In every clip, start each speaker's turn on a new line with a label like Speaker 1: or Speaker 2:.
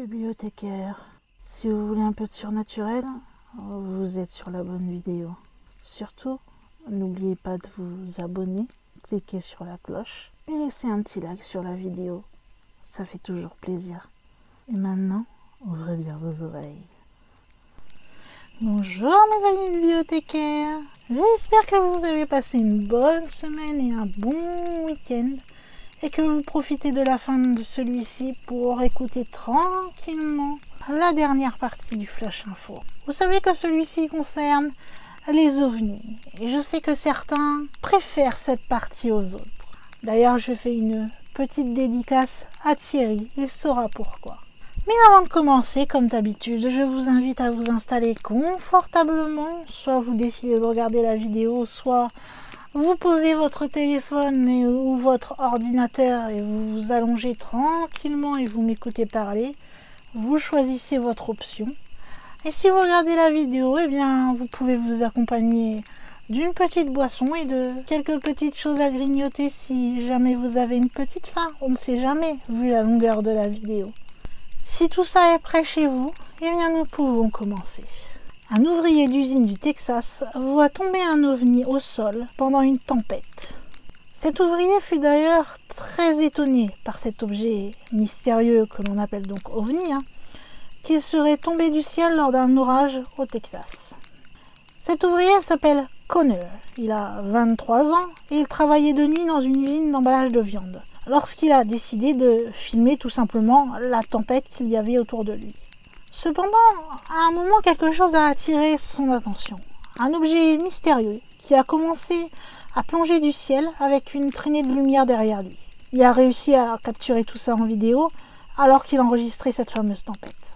Speaker 1: Bibliothécaire, si vous voulez un peu de surnaturel, vous êtes sur la bonne vidéo. Surtout, n'oubliez pas de vous abonner, cliquez sur la cloche et laissez un petit like sur la vidéo. Ça fait toujours plaisir. Et maintenant, ouvrez bien vos oreilles. Bonjour mes amis bibliothécaires, j'espère que vous avez passé une bonne semaine et un bon week-end et que vous profitez de la fin de celui-ci pour écouter tranquillement la dernière partie du Flash Info. Vous savez que celui-ci concerne les ovnis et je sais que certains préfèrent cette partie aux autres. D'ailleurs, je fais une petite dédicace à Thierry, il saura pourquoi. Mais avant de commencer, comme d'habitude, je vous invite à vous installer confortablement. Soit vous décidez de regarder la vidéo, soit vous posez votre téléphone ou votre ordinateur et vous vous allongez tranquillement et vous m'écoutez parler. Vous choisissez votre option. Et si vous regardez la vidéo, eh bien, vous pouvez vous accompagner d'une petite boisson et de quelques petites choses à grignoter si jamais vous avez une petite faim. On ne sait jamais, vu la longueur de la vidéo. Si tout ça est prêt chez vous, eh bien nous pouvons commencer. Un ouvrier d'usine du Texas voit tomber un ovni au sol pendant une tempête. Cet ouvrier fut d'ailleurs très étonné par cet objet mystérieux que l'on appelle donc ovni, qui serait tombé du ciel lors d'un orage au Texas. Cet ouvrier s'appelle Connor, il a 23 ans et il travaillait de nuit dans une usine d'emballage de viande, lorsqu'il a décidé de filmer tout simplement la tempête qu'il y avait autour de lui. Cependant, à un moment, quelque chose a attiré son attention. Un objet mystérieux qui a commencé à plonger du ciel avec une traînée de lumière derrière lui. Il a réussi à capturer tout ça en vidéo alors qu'il enregistrait cette fameuse tempête.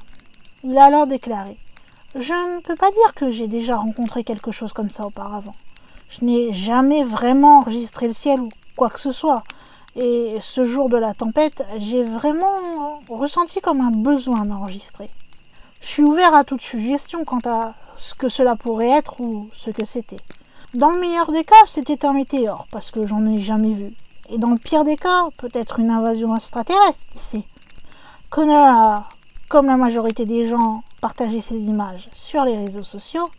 Speaker 1: Il a alors déclaré « Je ne peux pas dire que j'ai déjà rencontré quelque chose comme ça auparavant. Je n'ai jamais vraiment enregistré le ciel ou quoi que ce soit. Et ce jour de la tempête, j'ai vraiment ressenti comme un besoin d'enregistrer. Je suis ouvert à toute suggestion quant à ce que cela pourrait être ou ce que c'était. Dans le meilleur des cas, c'était un météore, parce que j'en ai jamais vu. Et dans le pire des cas, peut-être une invasion extraterrestre, qui sait. Connor a, comme la majorité des gens, partagé ces images sur les réseaux sociaux,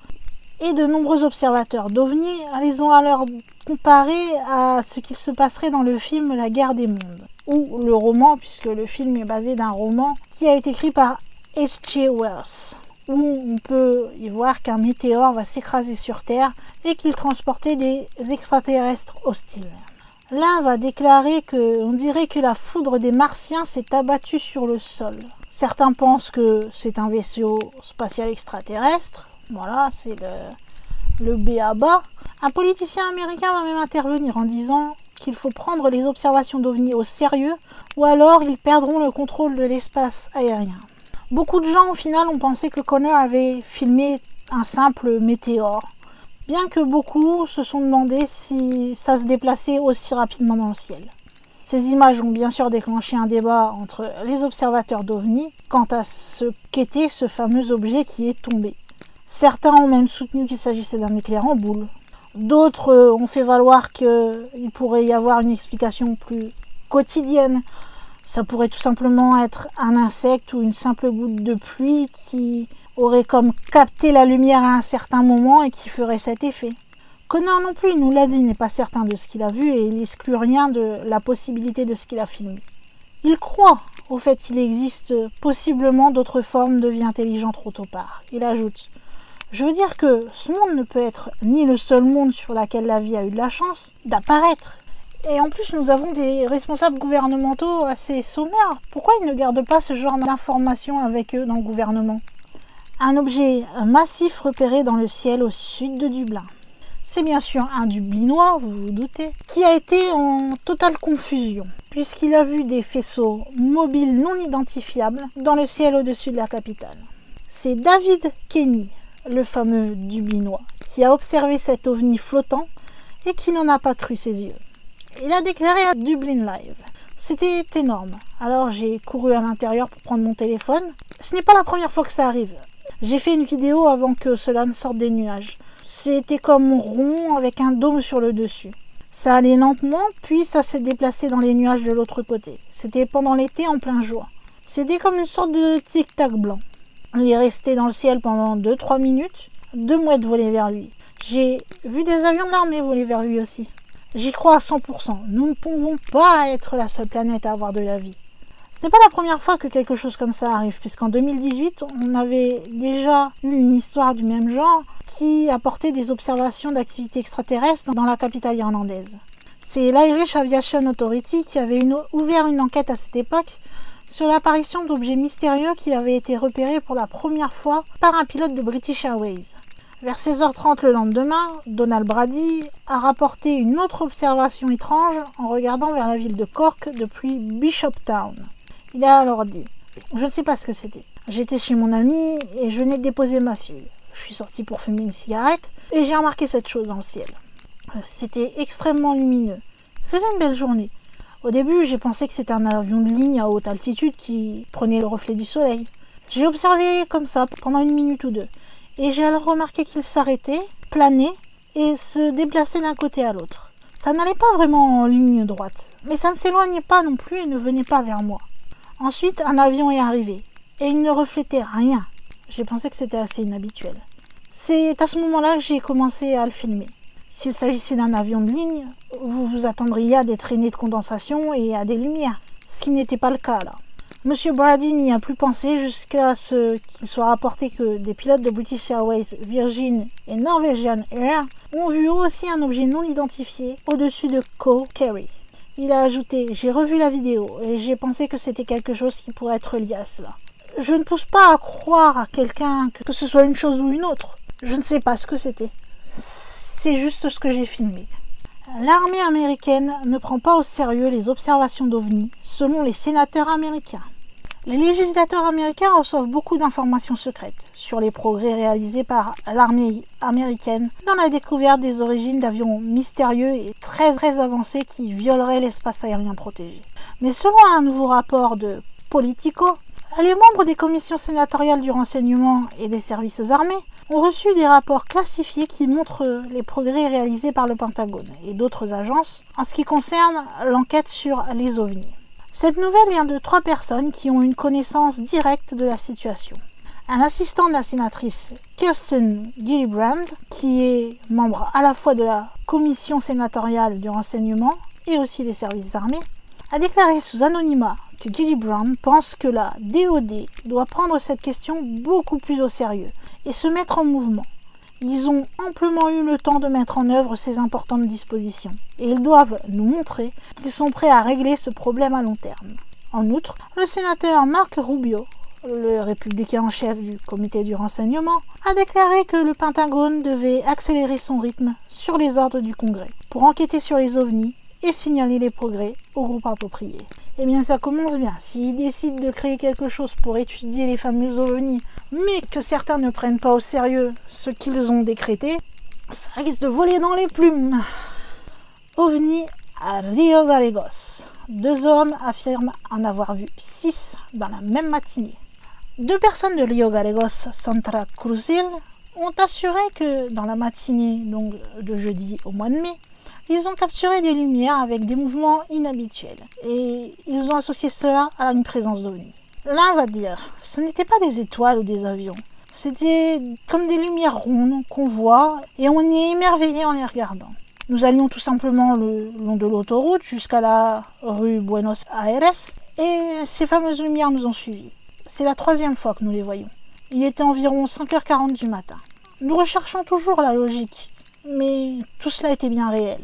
Speaker 1: et de nombreux observateurs d'OVNI les ont alors comparés à ce qu'il se passerait dans le film La Guerre des Mondes, ou le roman, puisque le film est basé d'un roman qui a été écrit par H.G. Wells, où on peut y voir qu'un météore va s'écraser sur Terre et qu'il transportait des extraterrestres hostiles. L'un va déclarer qu'on dirait que la foudre des Martiens s'est abattue sur le sol. Certains pensent que c'est un vaisseau spatial extraterrestre. Voilà, c'est le b.a.-ba. Un politicien américain va même intervenir en disant qu'il faut prendre les observations d'OVNI au sérieux ou alors ils perdront le contrôle de l'espace aérien. Beaucoup de gens au final ont pensé que Connor avait filmé un simple météore, bien que beaucoup se sont demandé si ça se déplaçait aussi rapidement dans le ciel. Ces images ont bien sûr déclenché un débat entre les observateurs d'OVNI quant à ce qu'était ce fameux objet qui est tombé. Certains ont même soutenu qu'il s'agissait d'un éclair en boule. D'autres ont fait valoir qu'il pourrait y avoir une explication plus quotidienne. Ça pourrait tout simplement être un insecte ou une simple goutte de pluie qui aurait comme capté la lumière à un certain moment et qui ferait cet effet. Connor non plus, il nous l'a dit, n'est pas certain de ce qu'il a vu et il n'exclut rien de la possibilité de ce qu'il a filmé. Il croit au fait qu'il existe possiblement d'autres formes de vie intelligente autre part. Il ajoute « Je veux dire que ce monde ne peut être ni le seul monde sur lequel la vie a eu de la chance d'apparaître. Et en plus, nous avons des responsables gouvernementaux assez sommaires. Pourquoi ils ne gardent pas ce genre d'informations avec eux dans le gouvernement ?» Un objet massif repéré dans le ciel au sud de Dublin. C'est bien sûr un Dublinois, vous vous doutez, qui a été en totale confusion, puisqu'il a vu des faisceaux mobiles non identifiables dans le ciel au-dessus de la capitale. C'est David Kenny, le fameux Dublinois, qui a observé cet ovni flottant et qui n'en a pas cru ses yeux. Il a déclaré à Dublin Live. C'était énorme. Alors j'ai couru à l'intérieur pour prendre mon téléphone. Ce n'est pas la première fois que ça arrive. J'ai fait une vidéo avant que cela ne sorte des nuages. C'était comme rond avec un dôme sur le dessus. Ça allait lentement, puis ça s'est déplacé dans les nuages de l'autre côté. C'était pendant l'été en plein jour. C'était comme une sorte de tic-tac blanc. Il est resté dans le ciel pendant 2-3 minutes. 2 mouettes volaient vers lui. J'ai vu des avions de l'armée voler vers lui aussi. J'y crois à 100%. Nous ne pouvons pas être la seule planète à avoir de la vie. Ce n'est pas la première fois que quelque chose comme ça arrive, puisqu'en 2018, on avait déjà eu une histoire du même genre qui apportait des observations d'activités extraterrestres dans la capitale irlandaise. C'est l'Irish Aviation Authority qui avait ouvert une enquête à cette époque sur l'apparition d'objets mystérieux qui avaient été repérés pour la première fois par un pilote de British Airways. Vers 16h30 le lendemain, Donald Brady a rapporté une autre observation étrange en regardant vers la ville de Cork depuis Bishopstown. Il a alors dit « Je ne sais pas ce que c'était. J'étais chez mon ami et je venais de déposer ma fille. Je suis sorti pour fumer une cigarette et j'ai remarqué cette chose dans le ciel. C'était extrêmement lumineux. Il faisait une belle journée. Au début, j'ai pensé que c'était un avion de ligne à haute altitude qui prenait le reflet du soleil. J'ai observé comme ça pendant 1 minute ou 2. Et j'ai alors remarqué qu'il s'arrêtait, planait et se déplaçait d'un côté à l'autre. Ça n'allait pas vraiment en ligne droite, mais ça ne s'éloignait pas non plus et ne venait pas vers moi. Ensuite, un avion est arrivé et il ne reflétait rien. J'ai pensé que c'était assez inhabituel. C'est à ce moment-là que j'ai commencé à le filmer. S'il s'agissait d'un avion de ligne, vous vous attendriez à des traînées de condensation et à des lumières, ce qui n'était pas le cas là. Monsieur Brady n'y a plus pensé jusqu'à ce qu'il soit rapporté que des pilotes de British Airways, Virgin et Norwegian Air ont vu aussi un objet non identifié au-dessus de Caux Kerry. Il a ajouté « J'ai revu la vidéo et j'ai pensé que c'était quelque chose qui pourrait être lié à cela. Je ne pousse pas à croire à quelqu'un que ce soit une chose ou une autre. Je ne sais pas ce que c'était. C'est juste ce que j'ai filmé. » L'armée américaine ne prend pas au sérieux les observations d'OVNI, selon les sénateurs américains. Les législateurs américains reçoivent beaucoup d'informations secrètes sur les progrès réalisés par l'armée américaine dans la découverte des origines d'avions mystérieux et très avancés qui violeraient l'espace aérien protégé. Mais selon un nouveau rapport de Politico, les membres des commissions sénatoriales du renseignement et des services armés ont reçu des rapports classifiés qui montrent les progrès réalisés par le Pentagone et d'autres agences en ce qui concerne l'enquête sur les OVNI. Cette nouvelle vient de 3 personnes qui ont une connaissance directe de la situation. Un assistant de la sénatrice Kirsten Gillibrand, qui est membre à la fois de la commission sénatoriale du renseignement et aussi des services armés, a déclaré sous anonymat que Gillibrand pense que la DOD doit prendre cette question beaucoup plus au sérieux et se mettre en mouvement. Ils ont amplement eu le temps de mettre en œuvre ces importantes dispositions et ils doivent nous montrer qu'ils sont prêts à régler ce problème à long terme. En outre, le sénateur Mark Rubio, le républicain en chef du comité du renseignement, a déclaré que le Pentagone devait accélérer son rythme sur les ordres du Congrès pour enquêter sur les OVNI et signaler les progrès au groupe approprié. Eh bien, ça commence bien. S'ils décident de créer quelque chose pour étudier les fameux OVNI, mais que certains ne prennent pas au sérieux ce qu'ils ont décrété, ça risque de voler dans les plumes. OVNI à Rio Gallegos. 2 hommes affirment en avoir vu 6 dans la même matinée. 2 personnes de Rio Gallegos Santa Cruzil ont assuré que dans la matinée donc de jeudi au mois de mai, ils ont capturé des lumières avec des mouvements inhabituels et ils ont associé cela à une présence d'OVNI. L'un va dire, ce n'étaient pas des étoiles ou des avions, c'était comme des lumières rondes qu'on voit et on est émerveillé en les regardant. Nous allions tout simplement le long de l'autoroute jusqu'à la rue Buenos Aires et ces fameuses lumières nous ont suivis. C'est la 3e fois que nous les voyons. Il était environ 5h40 du matin. Nous recherchons toujours la logique, mais tout cela était bien réel.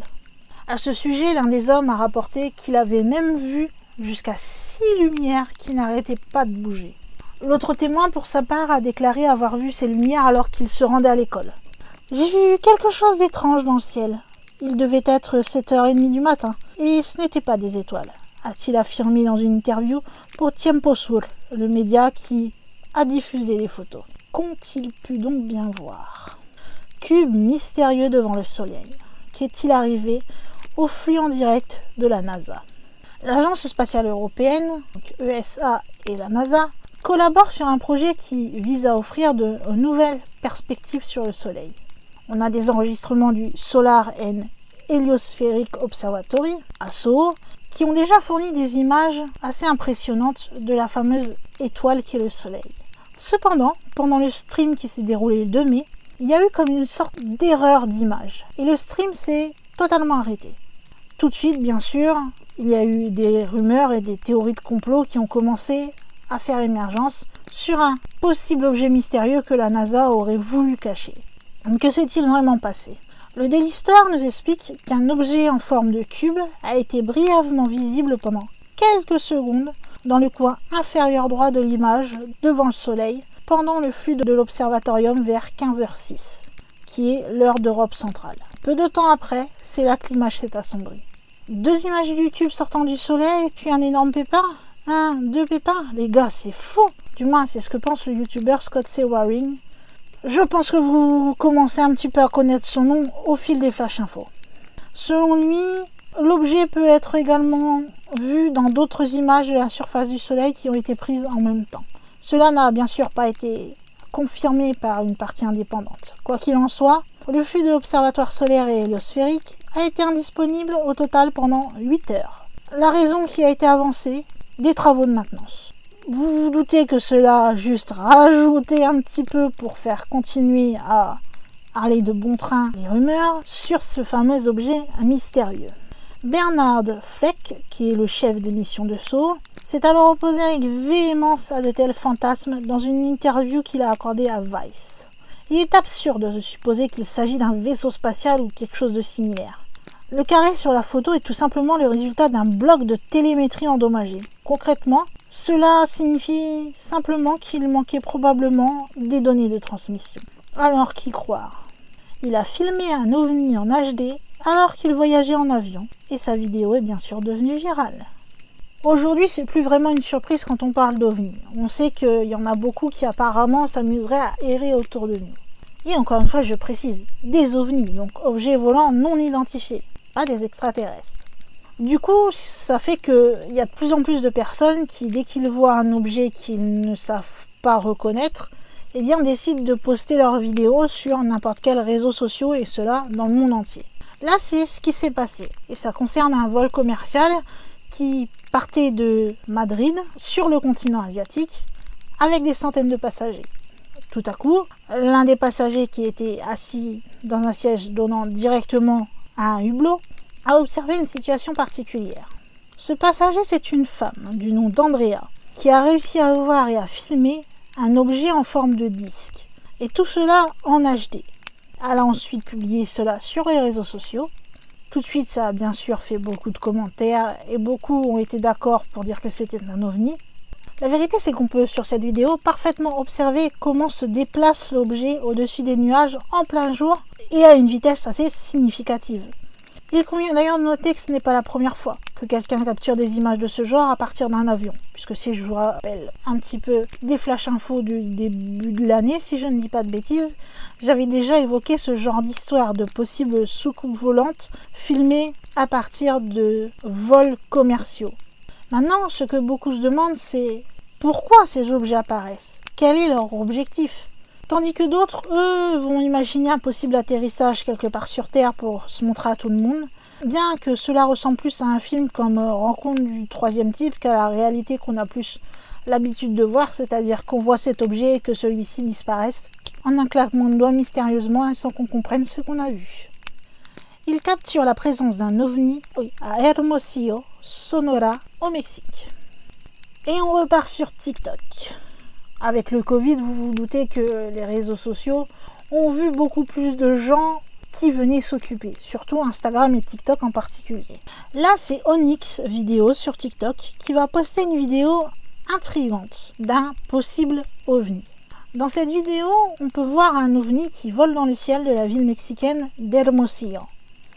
Speaker 1: À ce sujet, l'un des hommes a rapporté qu'il avait même vu jusqu'à 6 lumières qui n'arrêtaient pas de bouger. L'autre témoin, pour sa part, a déclaré avoir vu ces lumières alors qu'il se rendait à l'école. « J'ai vu quelque chose d'étrange dans le ciel. Il devait être 7h30 du matin, et ce n'était pas des étoiles, a-t-il affirmé dans une interview pour Tiempo Sur, le média qui a diffusé les photos. Qu'ont-ils pu donc bien voir? Cube mystérieux devant le soleil. Qu'est-il arrivé au flux en direct de la NASA? L'Agence spatiale européenne, donc ESA et la NASA, collaborent sur un projet qui vise à offrir de nouvelles perspectives sur le Soleil. On a des enregistrements du Solar and Heliospheric Observatory, ASOO, qui ont déjà fourni des images assez impressionnantes de la fameuse étoile qu'est le Soleil. Cependant, pendant le stream qui s'est déroulé le 2 mai, il y a eu comme une sorte d'erreur d'image. Et le stream s'est totalement arrêté. Tout de suite, bien sûr, il y a eu des rumeurs et des théories de complot qui ont commencé à faire émergence sur un possible objet mystérieux que la NASA aurait voulu cacher. Que s'est-il vraiment passé? Le Daily Star nous explique qu'un objet en forme de cube a été brièvement visible pendant quelques secondes dans le coin inférieur droit de l'image devant le Soleil pendant le flux de l'observatorium vers 15h06, qui est l'heure d'Europe centrale. Peu de temps après, c'est là que l'image s'est assombrie. 2 images du cube sortant du Soleil, puis un énorme pépin. 2 pépins. Les gars, c'est fou. Du moins, c'est ce que pense le youtubeur Scott C. Waring. Je pense que vous commencez un petit peu à connaître son nom au fil des flash infos. Selon lui, l'objet peut être également vu dans d'autres images de la surface du Soleil qui ont été prises en même temps. Cela n'a bien sûr pas été confirmé par une partie indépendante. Quoi qu'il en soit, le flux de l'observatoire solaire et héliosphérique a été indisponible au total pendant 8 heures. La raison qui a été avancée, des travaux de maintenance. Vous vous doutez que cela a juste rajouté un petit peu pour faire continuer à aller de bon train les rumeurs sur ce fameux objet mystérieux. Bernard Fleck, qui est le chef des missions de SEAU, s'est alors opposé avec véhémence à de tels fantasmes dans une interview qu'il a accordée à Vice. Il est absurde de supposer qu'il s'agit d'un vaisseau spatial ou quelque chose de similaire. Le carré sur la photo est tout simplement le résultat d'un bloc de télémétrie endommagé. Concrètement, cela signifie simplement qu'il manquait probablement des données de transmission. Alors qu'y croire? Il a filmé un ovni en HD alors qu'il voyageait en avion et sa vidéo est bien sûr devenue virale. Aujourd'hui, c'est plus vraiment une surprise quand on parle d'ovnis. On sait qu'il y en a beaucoup qui apparemment s'amuseraient à errer autour de nous. Et encore une fois, je précise, des ovnis, donc objets volants non identifiés, pas des extraterrestres. Du coup, ça fait qu'il y a de plus en plus de personnes qui, dès qu'ils voient un objet qu'ils ne savent pas reconnaître, eh bien, décident de poster leurs vidéos sur n'importe quel réseau social et cela dans le monde entier. Là, c'est ce qui s'est passé et ça concerne un vol commercial qui partait de Madrid sur le continent asiatique avec des centaines de passagers. Tout à coup, l'un des passagers qui était assis dans un siège donnant directement à un hublot a observé une situation particulière. Ce passager, c'est une femme du nom d'Andrea qui a réussi à voir et à filmer un objet en forme de disque. Et tout cela en HD. Elle a ensuite publié cela sur les réseaux sociaux. Tout de suite, ça a bien sûr fait beaucoup de commentaires et beaucoup ont été d'accord pour dire que c'était un ovni. La vérité, c'est qu'on peut, sur cette vidéo, parfaitement observer comment se déplace l'objet au-dessus des nuages en plein jour et à une vitesse assez significative. Il convient d'ailleurs de noter que ce n'est pas la première fois que quelqu'un capture des images de ce genre à partir d'un avion, puisque si je vous rappelle un petit peu des flash infos du début de l'année, si je ne dis pas de bêtises, j'avais déjà évoqué ce genre d'histoire de possibles soucoupes volantes filmées à partir de vols commerciaux. Maintenant, ce que beaucoup se demandent, c'est pourquoi ces objets apparaissent? Quel est leur objectif? Tandis que d'autres, eux, vont imaginer un possible atterrissage quelque part sur Terre pour se montrer à tout le monde, bien que cela ressemble plus à un film comme Rencontre du troisième type qu'à la réalité qu'on a plus l'habitude de voir, c'est-à-dire qu'on voit cet objet et que celui-ci disparaisse en un claquement de doigts mystérieusement et sans qu'on comprenne ce qu'on a vu. Il capture la présence d'un ovni à Hermosillo, Sonora, au Mexique. Et on repart sur TikTok. Avec le Covid, vous vous doutez que les réseaux sociaux ont vu beaucoup plus de gens qui venaient s'occuper, surtout Instagram et TikTok en particulier. Là, c'est Onyx Vidéo sur TikTok qui va poster une vidéo intrigante d'un possible ovni. Dans cette vidéo, on peut voir un ovni qui vole dans le ciel de la ville mexicaine d'Hermosillo.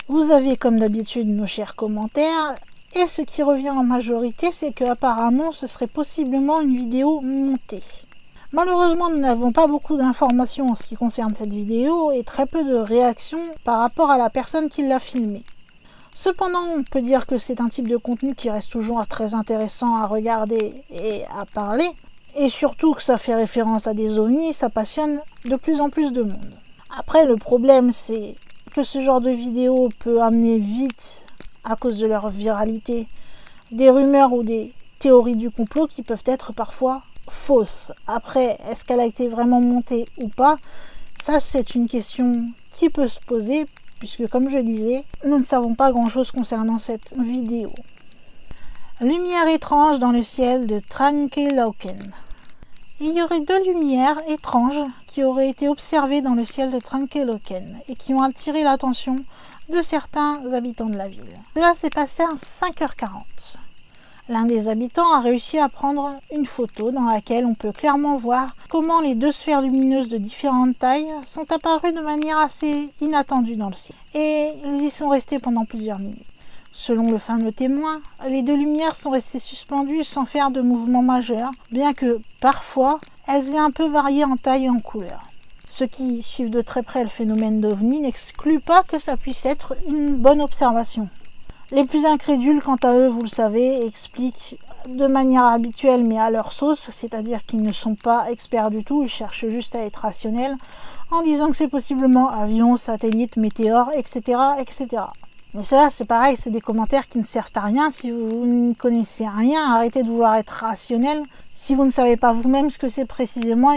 Speaker 1: Vous avez comme d'habitude nos chers commentaires, et ce qui revient en majorité, c'est qu'apparemment ce serait possiblement une vidéo montée. Malheureusement, nous n'avons pas beaucoup d'informations en ce qui concerne cette vidéo et très peu de réactions par rapport à la personne qui l'a filmée. Cependant, on peut dire que c'est un type de contenu qui reste toujours très intéressant à regarder et à parler, et surtout que ça fait référence à des ovnis, ça passionne de plus en plus de monde. Après, le problème, c'est que ce genre de vidéo peut amener vite, à cause de leur viralité, des rumeurs ou des théories du complot qui peuvent être parfois fausse. Après, est-ce qu'elle a été vraiment montée ou pas? Ça, c'est une question qui peut se poser, puisque comme je disais, nous ne savons pas grand-chose concernant cette vidéo. Lumière étrange dans le ciel de Trankelauken. Il y aurait 2 lumières étranges qui auraient été observées dans le ciel de Trankelauken et qui ont attiré l'attention de certains habitants de la ville. Cela s'est passé à 5h40. L'un des habitants a réussi à prendre une photo dans laquelle on peut clairement voir comment les 2 sphères lumineuses de différentes tailles sont apparues de manière assez inattendue dans le ciel. Et ils y sont restés pendant plusieurs minutes. Selon le fameux témoin, les 2 lumières sont restées suspendues sans faire de mouvement majeur, bien que parfois elles aient un peu varié en taille et en couleur. Ceux qui suivent de très près le phénomène d'OVNI n'excluent pas que ça puisse être une bonne observation. Les plus incrédules, quant à eux, vous le savez, expliquent de manière habituelle mais à leur sauce, c'est-à-dire qu'ils ne sont pas experts du tout, ils cherchent juste à être rationnels, en disant que c'est possiblement avion, satellite, météore, etc., etc. Mais ça, c'est pareil, c'est des commentaires qui ne servent à rien. Si vous ne connaissez rien, arrêtez de vouloir être rationnel si vous ne savez pas vous-même ce que c'est précisément.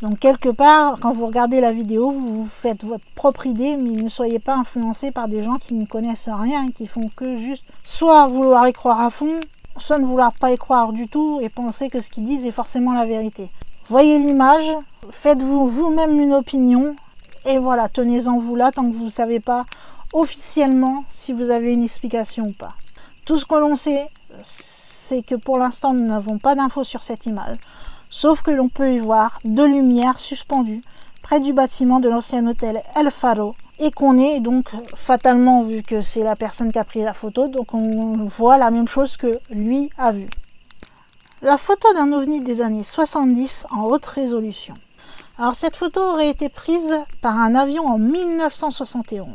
Speaker 1: Donc quelque part, quand vous regardez la vidéo, vous vous faites votre propre idée, mais ne soyez pas influencés par des gens qui ne connaissent rien et qui font que juste soit vouloir y croire à fond, soit ne vouloir pas y croire du tout et penser que ce qu'ils disent est forcément la vérité. Voyez l'image, faites-vous vous-même une opinion et voilà, tenez-en vous là tant que vous ne savez pas officiellement si vous avez une explication ou pas. Tout ce que l'on sait, c'est que pour l'instant nous n'avons pas d'infos sur cette image, sauf que l'on peut y voir 2 lumières suspendues près du bâtiment de l'ancien hôtel El Faro et qu'on est donc fatalement, vu que c'est la personne qui a pris la photo, donc on voit la même chose que lui a vu. La photo d'un ovni des années 70 en haute résolution. Alors cette photo aurait été prise par un avion en 1971.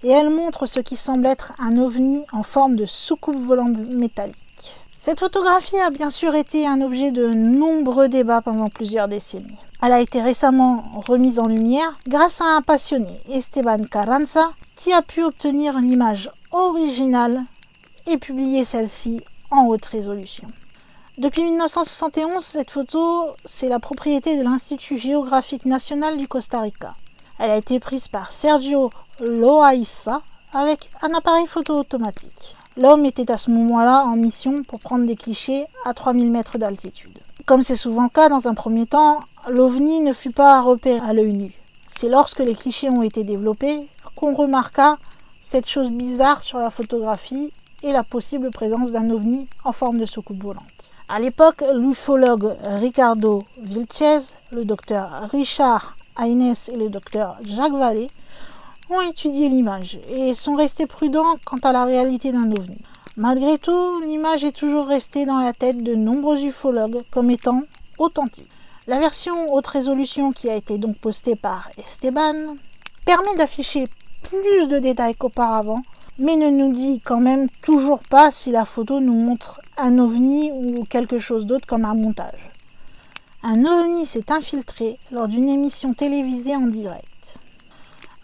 Speaker 1: Et elle montre ce qui semble être un ovni en forme de soucoupe volante métallique. Cette photographie a bien sûr été un objet de nombreux débats pendant plusieurs décennies. Elle a été récemment remise en lumière grâce à un passionné, Esteban Carranza, qui a pu obtenir une image originale et publier celle-ci en haute résolution. Depuis 1971, cette photo, c'est la propriété de l'Institut géographique national du Costa Rica. Elle a été prise par Sergio Loaiza avec un appareil photo automatique. L'homme était à ce moment-là en mission pour prendre des clichés à 3000 mètres d'altitude. Comme c'est souvent le cas dans un premier temps, l'OVNI ne fut pas repéré à l'œil nu. C'est lorsque les clichés ont été développés qu'on remarqua cette chose bizarre sur la photographie et la possible présence d'un OVNI en forme de soucoupe volante. À l'époque, l'ufologue Ricardo Vilchez, le docteur Richard Haynes et le docteur Jacques Vallée ont étudié l'image et sont restés prudents quant à la réalité d'un ovni. Malgré tout, l'image est toujours restée dans la tête de nombreux ufologues comme étant authentique. La version haute résolution qui a été donc postée par Esteban permet d'afficher plus de détails qu'auparavant, mais ne nous dit quand même toujours pas si la photo nous montre un ovni ou quelque chose d'autre comme un montage. Un ovni s'est infiltré lors d'une émission télévisée en direct.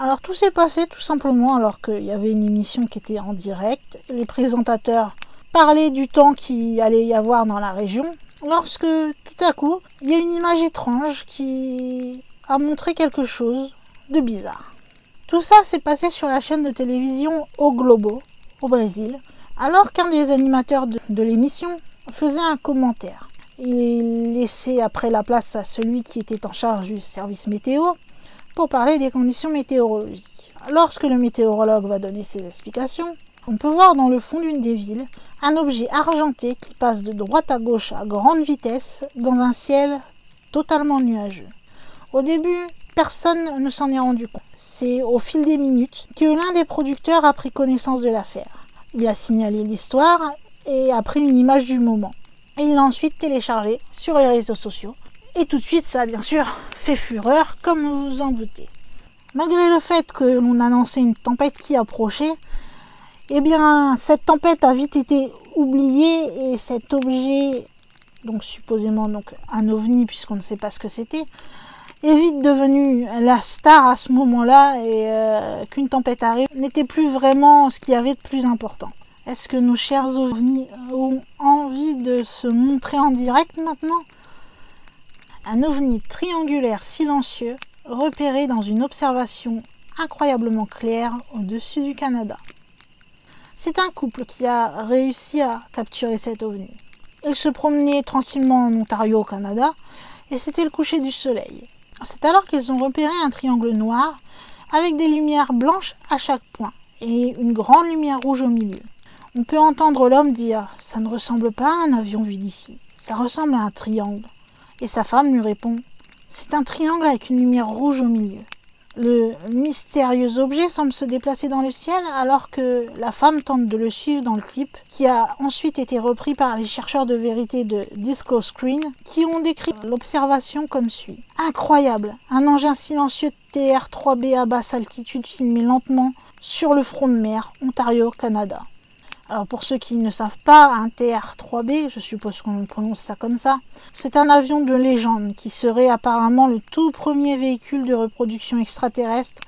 Speaker 1: Alors tout s'est passé tout simplement alors qu'il y avait une émission qui était en direct. Les présentateurs parlaient du temps qu'il allait y avoir dans la région. Lorsque tout à coup, il y a une image étrange qui a montré quelque chose de bizarre. Tout ça s'est passé sur la chaîne de télévision O Globo, au Brésil, alors qu'un des animateurs de l'émission faisait un commentaire. Il laissait après la place à celui qui était en charge du service météo pour parler des conditions météorologiques. Lorsque le météorologue va donner ses explications, on peut voir dans le fond d'une des villes un objet argenté qui passe de droite à gauche à grande vitesse dans un ciel totalement nuageux. Au début, personne ne s'en est rendu compte. C'est au fil des minutes que l'un des producteurs a pris connaissance de l'affaire. Il a signalé l'histoire et a pris une image du moment. Il l'a ensuite téléchargée sur les réseaux sociaux. Et tout de suite, ça a bien sûr fait fureur, comme vous vous en doutez. Malgré le fait que l'on annonçait une tempête qui approchait, eh bien, cette tempête a vite été oubliée et cet objet, donc supposément un ovni puisqu'on ne sait pas ce que c'était, est vite devenu la star à ce moment-là et qu'une tempête arrive n'était plus vraiment ce qu'il y avait de plus important. Est-ce que nos chers ovnis ont envie de se montrer en direct maintenant ? un ovni triangulaire silencieux repéré dans une observation incroyablement claire au-dessus du Canada. C'est un couple qui a réussi à capturer cet ovni. Ils se promenaient tranquillement en Ontario au Canada et c'était le coucher du soleil. C'est alors qu'ils ont repéré un triangle noir avec des lumières blanches à chaque point et une grande lumière rouge au milieu. On peut entendre l'homme dire « Ça ne ressemble pas à un avion vu d'ici, ça ressemble à un triangle ». Et sa femme lui répond « C'est un triangle avec une lumière rouge au milieu ». Le mystérieux objet semble se déplacer dans le ciel alors que la femme tente de le suivre dans le clip qui a ensuite été repris par les chercheurs de vérité de Disco Screen qui ont décrit l'observation comme suit. Incroyable, un engin silencieux TR-3B à basse altitude filmé lentement sur le front de mer, Ontario, Canada. Alors pour ceux qui ne savent pas, un TR-3B, je suppose qu'on prononce ça comme ça, c'est un avion de légende qui serait apparemment le tout premier véhicule de reproduction extraterrestre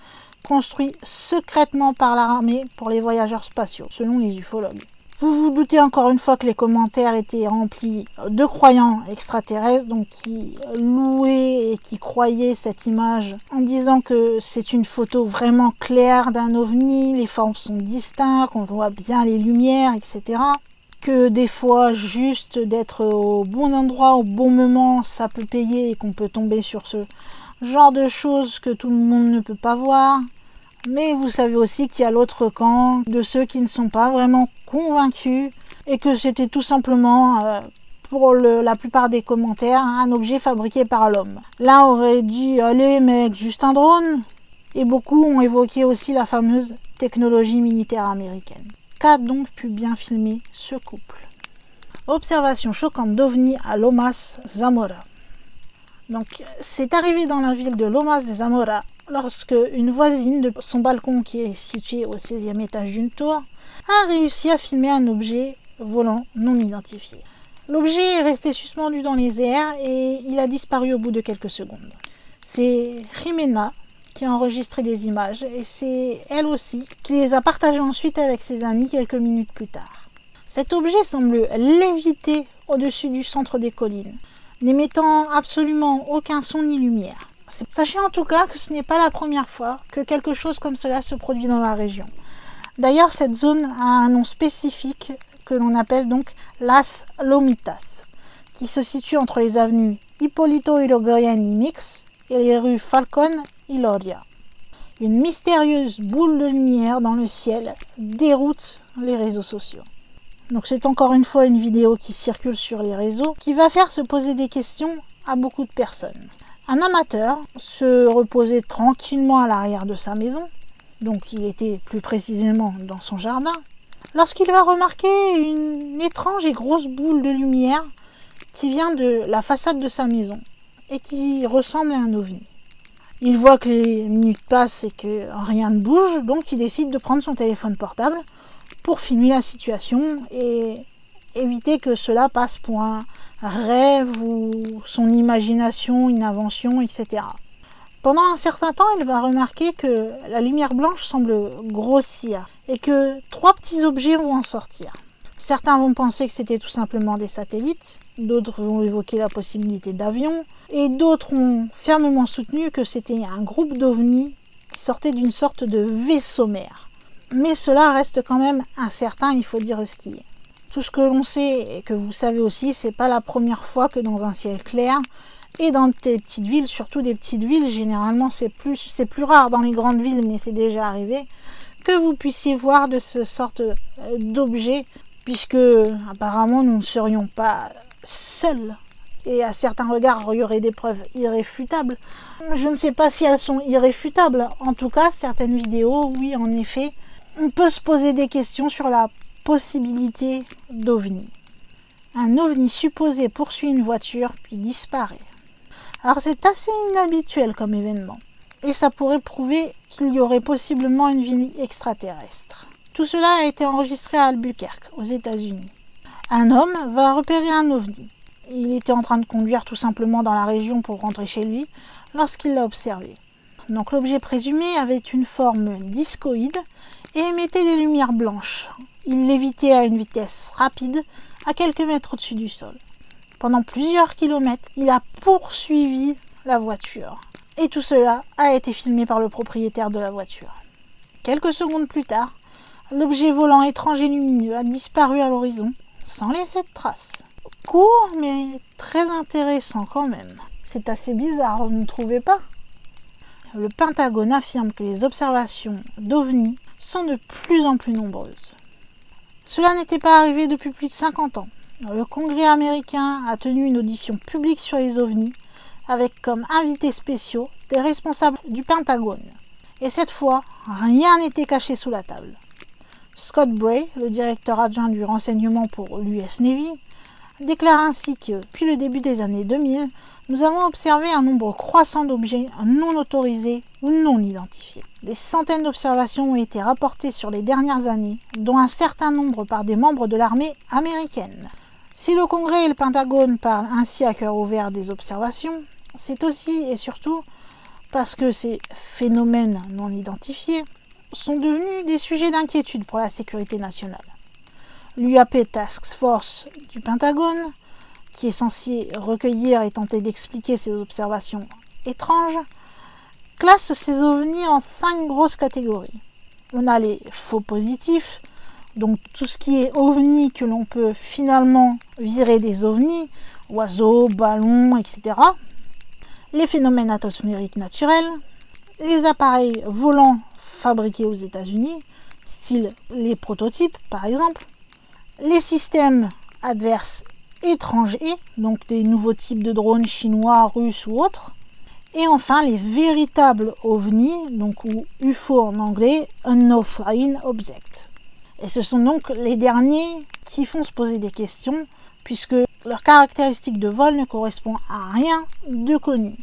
Speaker 1: construit secrètement par l'armée pour les voyageurs spatiaux, selon les ufologues. Vous vous doutez encore une fois que les commentaires étaient remplis de croyants extraterrestres, donc qui louaient et qui croyaient cette image en disant que c'est une photo vraiment claire d'un ovni, les formes sont distinctes, on voit bien les lumières, etc. Que des fois, juste d'être au bon endroit, au bon moment, ça peut payer et qu'on peut tomber sur ce genre de choses que tout le monde ne peut pas voir. Mais vous savez aussi qu'il y a l'autre camp de ceux qui ne sont pas vraiment convaincus et que c'était tout simplement, pour la plupart des commentaires, un objet fabriqué par l'homme. L'un aurait dit « Allez mec, juste un drone ?» et beaucoup ont évoqué aussi la fameuse technologie militaire américaine. Qu'a donc pu bien filmer ce couple? Observation choquante d'OVNI à Lomas, Zamora. Donc, c'est arrivé dans la ville de Lomas de Zamora lorsque une voisine de son balcon qui est situé au 16e étage d'une tour a réussi à filmer un objet volant non identifié. L'objet est resté suspendu dans les airs et il a disparu au bout de quelques secondes. C'est Jimena qui a enregistré des images et c'est elle aussi qui les a partagées ensuite avec ses amis quelques minutes plus tard. Cet objet semble léviter au-dessus du centre des collines, n'émettant absolument aucun son ni lumière. Sachez en tout cas que ce n'est pas la première fois que quelque chose comme cela se produit dans la région. D'ailleurs, cette zone a un nom spécifique que l'on appelle donc Las Lomitas, qui se situe entre les avenues Hipólito Yrigoyen y Mix et les rues Falcón y Loria. Une mystérieuse boule de lumière dans le ciel déroute les réseaux sociaux. Donc c'est encore une fois une vidéo qui circule sur les réseaux qui va faire se poser des questions à beaucoup de personnes. Un amateur se reposait tranquillement à l'arrière de sa maison, donc il était plus précisément dans son jardin, lorsqu'il va remarquer une étrange et grosse boule de lumière qui vient de la façade de sa maison et qui ressemble à un ovni. Il voit que les minutes passent et que rien ne bouge, donc il décide de prendre son téléphone portable pour filmer la situation et éviter que cela passe pour un rêve ou son imagination, une invention, etc. Pendant un certain temps, il va remarquer que la lumière blanche semble grossir et que 3 petits objets vont en sortir. Certains vont penser que c'était tout simplement des satellites, d'autres vont évoquer la possibilité d'avions, et d'autres ont fermement soutenu que c'était un groupe d'ovnis qui sortait d'une sorte de vaisseau mère. Mais cela reste quand même incertain, il faut dire ce qui est. Tout ce que l'on sait et que vous savez aussi, c'est pas la première fois que dans un ciel clair et dans des petites villes, surtout des petites villes, généralement c'est plus rare dans les grandes villes, mais c'est déjà arrivé, que vous puissiez voir de ce sorte d'objets, puisque apparemment nous ne serions pas seuls. Et à certains regards, il y aurait des preuves irréfutables. Je ne sais pas si elles sont irréfutables. En tout cas, certaines vidéos, oui, en effet, on peut se poser des questions sur la possibilité d'ovni. Un ovni supposé poursuit une voiture puis disparaît. Alors c'est assez inhabituel comme événement. Et ça pourrait prouver qu'il y aurait possiblement une vie extraterrestre. Tout cela a été enregistré à Albuquerque, aux États-Unis. Un homme va repérer un ovni. Il était en train de conduire tout simplement dans la région pour rentrer chez lui lorsqu'il l'a observé. Donc l'objet présumé avait une forme discoïde et émettait des lumières blanches. Il lévitait à une vitesse rapide, à quelques mètres au-dessus du sol. Pendant plusieurs kilomètres, il a poursuivi la voiture. Et tout cela a été filmé par le propriétaire de la voiture. Quelques secondes plus tard, l'objet volant étrange et lumineux a disparu à l'horizon, sans laisser de traces. Court, mais très intéressant quand même. C'est assez bizarre, vous ne trouvez pas? Le Pentagone affirme que les observations d'OVNI sont de plus en plus nombreuses. Cela n'était pas arrivé depuis plus de 50 ans. Le Congrès américain a tenu une audition publique sur les OVNI avec comme invités spéciaux des responsables du Pentagone. Et cette fois, rien n'était caché sous la table. Scott Bray, le directeur adjoint du renseignement pour l'US Navy, déclare ainsi que, depuis le début des années 2000, nous avons observé un nombre croissant d'objets non autorisés ou non identifiés. Des centaines d'observations ont été rapportées sur les dernières années, dont un certain nombre par des membres de l'armée américaine. Si le Congrès et le Pentagone parlent ainsi à cœur ouvert des observations, c'est aussi et surtout parce que ces phénomènes non identifiés sont devenus des sujets d'inquiétude pour la sécurité nationale. L'UAP Task Force du Pentagone, qui est censé recueillir et tenter d'expliquer ces observations étranges, classe ces ovnis en 5 grosses catégories. On a les faux positifs, donc tout ce qui est ovni que l'on peut finalement virer des ovnis, oiseaux, ballons, etc. Les phénomènes atmosphériques naturels, les appareils volants fabriqués aux États-Unis, style les prototypes par exemple, les systèmes adverses étrangers, donc des nouveaux types de drones chinois, russes ou autres, et enfin les véritables ovnis, donc ou UFO en anglais, Unknown Flying Object. Et ce sont donc les derniers qui font se poser des questions, puisque leurs caractéristiques de vol ne correspondent à rien de connu,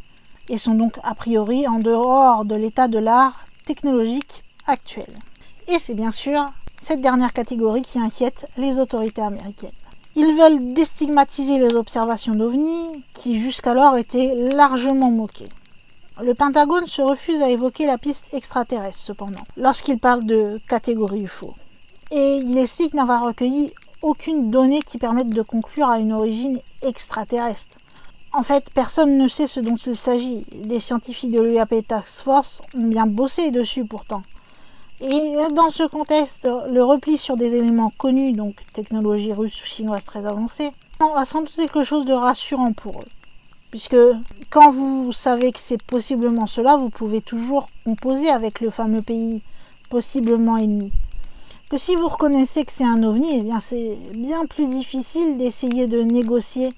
Speaker 1: et sont donc a priori en dehors de l'état de l'art technologique actuel. Et c'est bien sûr cette dernière catégorie qui inquiète les autorités américaines. Ils veulent déstigmatiser les observations d'OVNI qui jusqu'alors étaient largement moquées. Le Pentagone se refuse à évoquer la piste extraterrestre cependant, lorsqu'il parle de catégorie UFO. Et il explique n'avoir recueilli aucune donnée qui permette de conclure à une origine extraterrestre. En fait, personne ne sait ce dont il s'agit. Des scientifiques de l'UAP Task Force ont bien bossé dessus pourtant. Et dans ce contexte, le repli sur des éléments connus, donc technologie russe ou chinoise très avancée, a sans doute quelque chose de rassurant pour eux. Puisque quand vous savez que c'est possiblement cela, vous pouvez toujours composer avec le fameux pays possiblement ennemi. Que si vous reconnaissez que c'est un ovni, eh bien c'est bien plus difficile d'essayer de négocier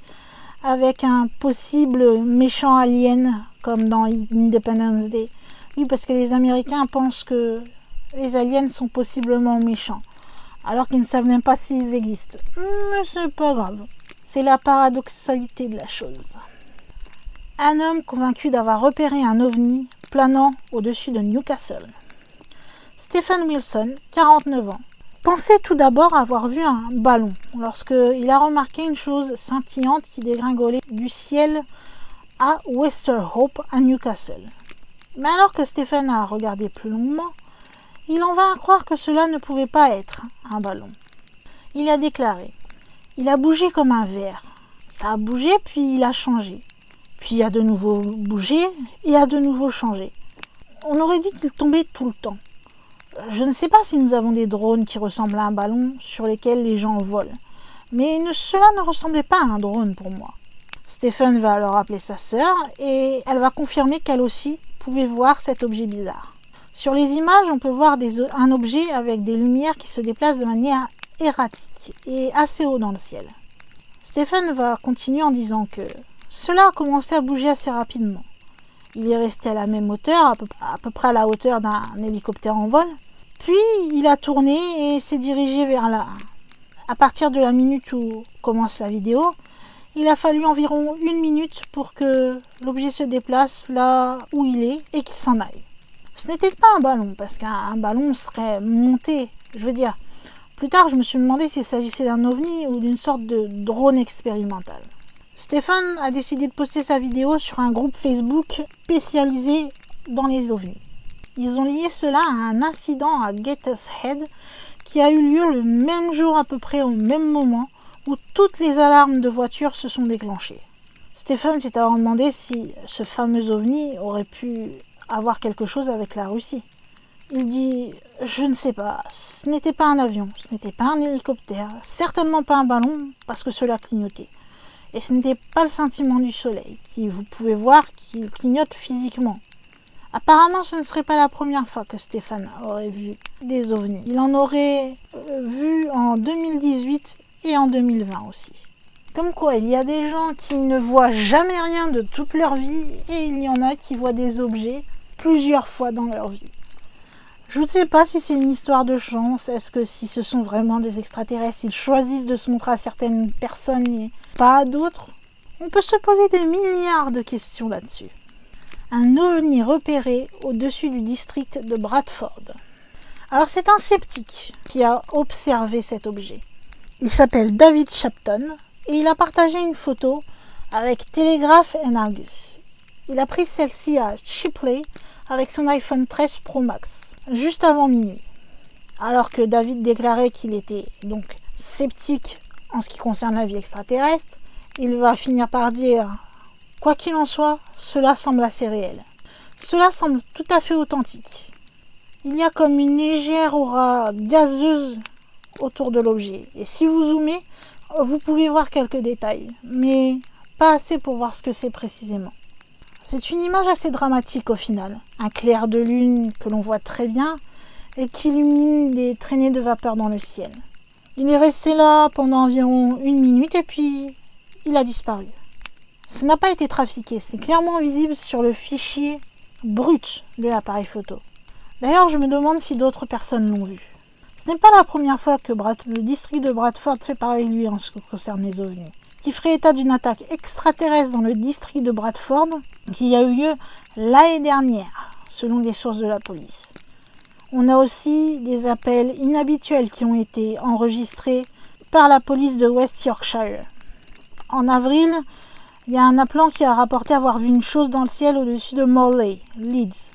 Speaker 1: avec un possible méchant alien comme dans Independence Day. Oui, parce que les Américains pensent que les aliens sont possiblement méchants, alors qu'ils ne savent même pas s'ils existent. Mais c'est pas grave, c'est la paradoxalité de la chose. Un homme convaincu d'avoir repéré un ovni planant au-dessus de Newcastle. Stephen Wilson, 49 ans, pensait tout d'abord avoir vu un ballon lorsqu'il a remarqué une chose scintillante qui dégringolait du ciel à Westerhope à Newcastle. Mais alors que Stephen a regardé plus longuement, il en vint à croire que cela ne pouvait pas être un ballon. Il a déclaré « Il a bougé comme un verre. Ça a bougé puis il a changé. Puis a de nouveau bougé et a de nouveau changé. On aurait dit qu'il tombait tout le temps. Je ne sais pas si nous avons des drones qui ressemblent à un ballon sur lesquels les gens volent, mais cela ne ressemblait pas à un drone pour moi. » Stephen va alors appeler sa sœur et elle va confirmer qu'elle aussi pouvait voir cet objet bizarre. Sur les images, on peut voir un objet avec des lumières qui se déplacent de manière erratique et assez haut dans le ciel. Stephen va continuer en disant que cela a commencé à bouger assez rapidement. Il est resté à la même hauteur, à peu près à la hauteur d'un hélicoptère en vol. Puis il a tourné et s'est dirigé vers là. À partir de la minute où commence la vidéo, il a fallu environ 1 minute pour que l'objet se déplace là où il est et qu'il s'en aille. Ce n'était pas un ballon, parce qu'un ballon serait monté. Je veux dire, plus tard, je me suis demandé s'il s'agissait d'un ovni ou d'une sorte de drone expérimental. Stephen a décidé de poster sa vidéo sur un groupe Facebook spécialisé dans les ovnis. Ils ont lié cela à un incident à Gateshead qui a eu lieu le même jour à peu près au même moment où toutes les alarmes de voiture se sont déclenchées. Stéphane s'est alors demandé si ce fameux ovni aurait pu avoir quelque chose avec la Russie. Il dit « Je ne sais pas, ce n'était pas un avion, ce n'était pas un hélicoptère, certainement pas un ballon parce que cela clignotait. Et ce n'était pas le scintillement du soleil, qui vous pouvez voir qu'il clignote physiquement. Apparemment, ce ne serait pas la première fois que Stéphane aurait vu des ovnis. Il en aurait vu en 2018 et en 2020 aussi. Comme quoi, il y a des gens qui ne voient jamais rien de toute leur vie et il y en a qui voient des objets plusieurs fois dans leur vie. Je ne sais pas si c'est une histoire de chance, est-ce que si ce sont vraiment des extraterrestres, ils choisissent de se montrer à certaines personnes et pas à d'autres. On peut se poser des milliards de questions là-dessus. Un ovni repéré au-dessus du district de Bradford. Alors c'est un sceptique qui a observé cet objet. Il s'appelle David Shapton et il a partagé une photo avec Telegraph and Argus. Il a pris celle-ci à Shipley avec son iPhone 13 Pro Max, juste avant minuit. Alors que David déclarait qu'il était donc sceptique en ce qui concerne la vie extraterrestre, il va finir par dire « Quoi qu'il en soit, cela semble assez réel. Cela semble tout à fait authentique. Il y a comme une légère aura gazeuse autour de l'objet. Et si vous zoomez, vous pouvez voir quelques détails, mais pas assez pour voir ce que c'est précisément. C'est une image assez dramatique au final. Un clair de lune que l'on voit très bien et qui illumine des traînées de vapeur dans le ciel. Il est resté là pendant environ 1 minute et puis il a disparu. Ça n'a pas été trafiqué, c'est clairement visible sur le fichier brut de l'appareil photo. D'ailleurs, je me demande si d'autres personnes l'ont vu. Ce n'est pas la première fois que le district de Bradford fait parler de lui en ce qui concerne les ovnis, qui ferait état d'une attaque extraterrestre dans le district de Bradford qui a eu lieu l'année dernière, selon les sources de la police. On a aussi des appels inhabituels qui ont été enregistrés par la police de West Yorkshire. En avril, il y a un appelant qui a rapporté avoir vu une chose dans le ciel au-dessus de Morley, Leeds,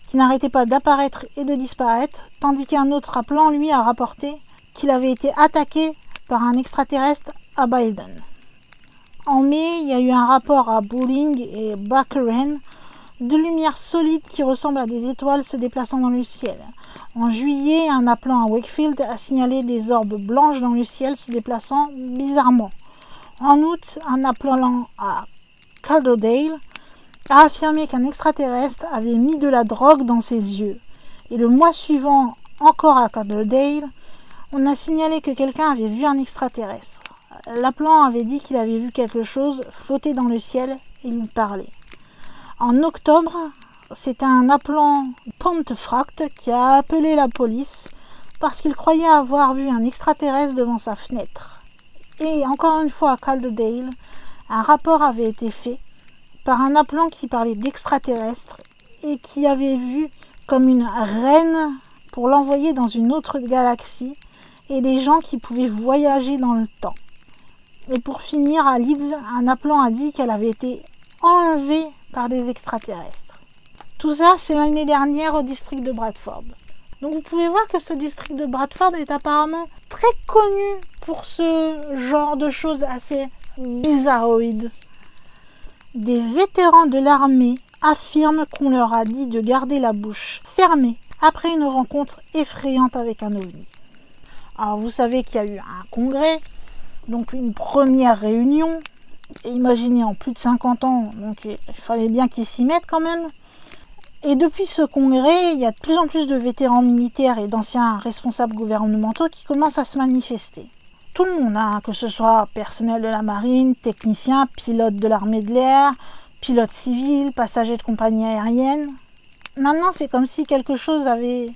Speaker 1: qui n'arrêtait pas d'apparaître et de disparaître, tandis qu'un autre appelant, lui, a rapporté qu'il avait été attaqué par un extraterrestre à Baldon. En mai, il y a eu un rapport à Bowling et Bakeren de lumière solide qui ressemble à des étoiles se déplaçant dans le ciel. En juillet, un appelant à Wakefield a signalé des orbes blanches dans le ciel se déplaçant bizarrement. En août, un appelant à Calderdale a affirmé qu'un extraterrestre avait mis de la drogue dans ses yeux. Et le mois suivant, encore à Calderdale, on a signalé que quelqu'un avait vu un extraterrestre. L'appelant avait dit qu'il avait vu quelque chose flotter dans le ciel et lui parler. En octobre, c'est un appelant Pontefract qui a appelé la police parce qu'il croyait avoir vu un extraterrestre devant sa fenêtre. Et encore une fois à Calderdale, un rapport avait été fait par un appelant qui parlait d'extraterrestres et qui avait vu comme une reine pour l'envoyer dans une autre galaxie et des gens qui pouvaient voyager dans le temps. Et pour finir, à Leeds, un appelant a dit qu'elle avait été enlevée par des extraterrestres. Tout ça, c'est l'année dernière au district de Bradford. Donc vous pouvez voir que ce district de Bradford est apparemment très connu pour ce genre de choses assez bizarroïdes. Des vétérans de l'armée affirment qu'on leur a dit de garder la bouche fermée après une rencontre effrayante avec un ovni. Alors vous savez qu'il y a eu un congrès, donc une première réunion, et imaginez en plus de 50 ans, donc il fallait bien qu'ils s'y mettent quand même. Et depuis ce congrès, il y a de plus en plus de vétérans militaires et d'anciens responsables gouvernementaux qui commencent à se manifester. Tout le monde, hein, que ce soit personnel de la marine, technicien, pilote de l'armée de l'air, pilote civil, passager de compagnie aérienne. Maintenant, c'est comme si quelque chose avait...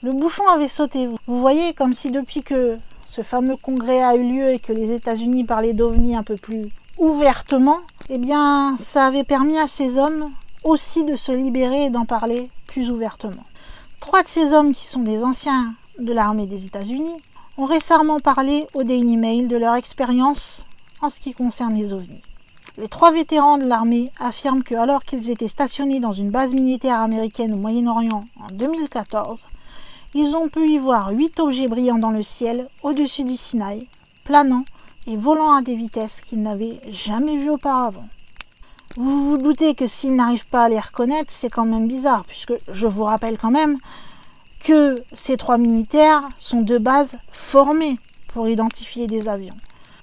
Speaker 1: Le bouchon avait sauté. Vous voyez, comme si depuis que ce fameux congrès a eu lieu et que les États-Unis parlaient d'OVNI un peu plus ouvertement, eh bien, ça avait permis à ces hommes aussi de se libérer et d'en parler plus ouvertement. 3 de ces hommes, qui sont des anciens de l'armée des États-Unis, ont récemment parlé au Daily Mail de leur expérience en ce qui concerne les ovnis. Les 3 vétérans de l'armée affirment que, alors qu'ils étaient stationnés dans une base militaire américaine au Moyen-Orient en 2014, ils ont pu y voir 8 objets brillants dans le ciel au-dessus du Sinaï, planant et volant à des vitesses qu'il n'avait jamais vues auparavant. Vous vous doutez que s'il n'arrive pas à les reconnaître, c'est quand même bizarre, puisque je vous rappelle quand même que ces 3 militaires sont de base formés pour identifier des avions.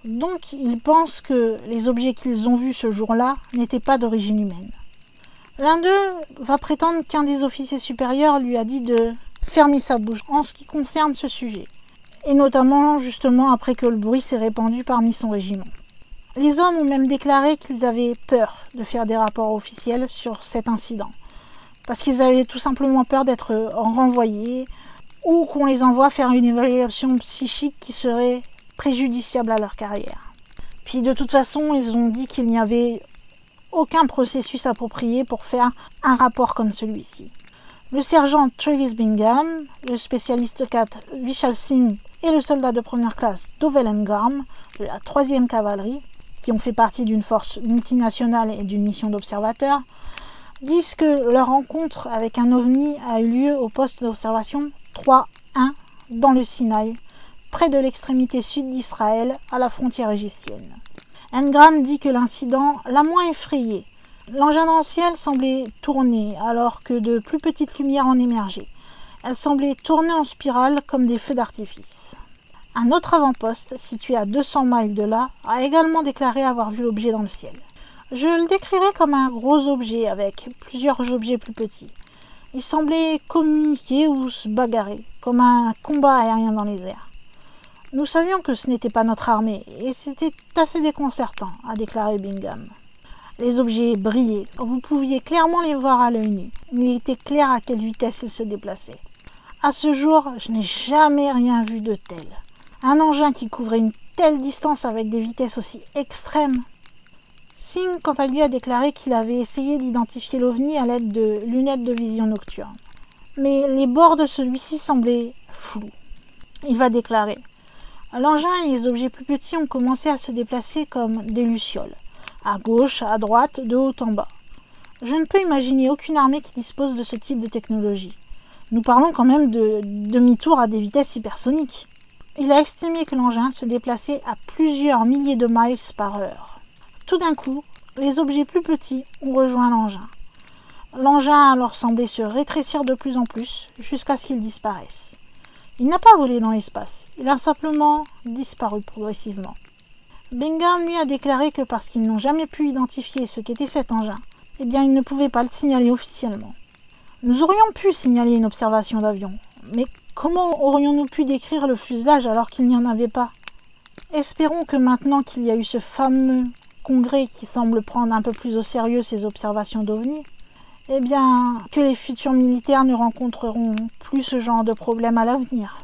Speaker 1: Donc ils pensent que les objets qu'ils ont vus ce jour-là n'étaient pas d'origine humaine. L'un d'eux va prétendre qu'un des officiers supérieurs lui a dit de fermer sa bouche en ce qui concerne ce sujet, et notamment justement après que le bruit s'est répandu parmi son régiment. Les hommes ont même déclaré qu'ils avaient peur de faire des rapports officiels sur cet incident, parce qu'ils avaient tout simplement peur d'être renvoyés ou qu'on les envoie faire une évaluation psychique qui serait préjudiciable à leur carrière. Puis de toute façon, ils ont dit qu'il n'y avait aucun processus approprié pour faire un rapport comme celui-ci. Le sergent Travis Bingham, le spécialiste 4 Vishal Singh et le soldat de première classe Dovell Engarm de la 3e cavalerie, qui ont fait partie d'une force multinationale et d'une mission d'observateurs, disent que leur rencontre avec un ovni a eu lieu au poste d'observation 3-1 dans le Sinaï, près de l'extrémité sud d'Israël, à la frontière égyptienne. Engram dit que l'incident l'a moins effrayé. L'engin dans le ciel semblait tourner alors que de plus petites lumières en émergeaient. Elles semblaient tourner en spirale comme des feux d'artifice. Un autre avant-poste, situé à 200 miles de là, a également déclaré avoir vu l'objet dans le ciel. Je le décrirais comme un gros objet avec plusieurs objets plus petits. Il semblait communiquer ou se bagarrer, comme un combat aérien dans les airs. Nous savions que ce n'était pas notre armée, et c'était assez déconcertant, a déclaré Bingham. Les objets brillaient, vous pouviez clairement les voir à l'œil nu. Il était clair à quelle vitesse ils se déplaçaient. À ce jour, je n'ai jamais rien vu de tel. Un engin qui couvrait une telle distance avec des vitesses aussi extrêmes. Singh, quant à lui, a déclaré qu'il avait essayé d'identifier l'OVNI à l'aide de lunettes de vision nocturne. Mais les bords de celui-ci semblaient flous. Il va déclarer: l'engin et les objets plus petits ont commencé à se déplacer comme des lucioles, à gauche, à droite, de haut en bas. Je ne peux imaginer aucune armée qui dispose de ce type de technologie. Nous parlons quand même de demi-tour à des vitesses hypersoniques. Il a estimé que l'engin se déplaçait à plusieurs milliers de miles par heure. Tout d'un coup, les objets plus petits ont rejoint l'engin. L'engin a alors semblé se rétrécir de plus en plus jusqu'à ce qu'il disparaisse. Il n'a pas volé dans l'espace, il a simplement disparu progressivement. Bingham lui a déclaré que parce qu'ils n'ont jamais pu identifier ce qu'était cet engin, eh bien ils ne pouvaient pas le signaler officiellement. Nous aurions pu signaler une observation d'avion, mais comment aurions-nous pu décrire le fuselage alors qu'il n'y en avait pas? Espérons que maintenant qu'il y a eu ce fameux congrès qui semble prendre un peu plus au sérieux ces observations d'OVNI, eh bien, que les futurs militaires ne rencontreront plus ce genre de problème à l'avenir.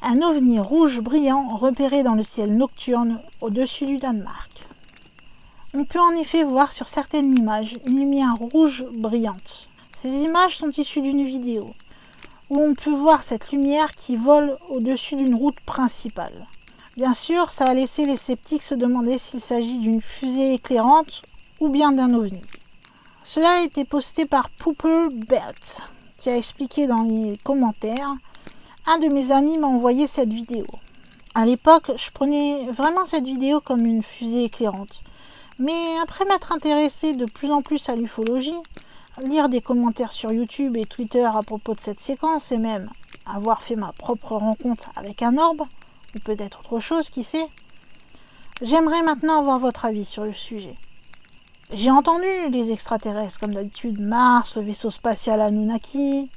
Speaker 1: Un ovni rouge brillant repéré dans le ciel nocturne au-dessus du Danemark. On peut en effet voir sur certaines images une lumière rouge brillante. Ces images sont issues d'une vidéo, où on peut voir cette lumière qui vole au-dessus d'une route principale. Bien sûr, ça a laissé les sceptiques se demander s'il s'agit d'une fusée éclairante ou bien d'un ovni. Cela a été posté par Pooper Belt, qui a expliqué dans les commentaires: un de mes amis m'a envoyé cette vidéo. À l'époque, je prenais vraiment cette vidéo comme une fusée éclairante. Mais après m'être intéressé de plus en plus à l'ufologie, lire des commentaires sur YouTube et Twitter à propos de cette séquence et même avoir fait ma propre rencontre avec un orbe, ou peut-être autre chose, qui sait, j'aimerais maintenant avoir votre avis sur le sujet. J'ai entendu les extraterrestres, comme d'habitude, Mars, le vaisseau spatial Anunnaki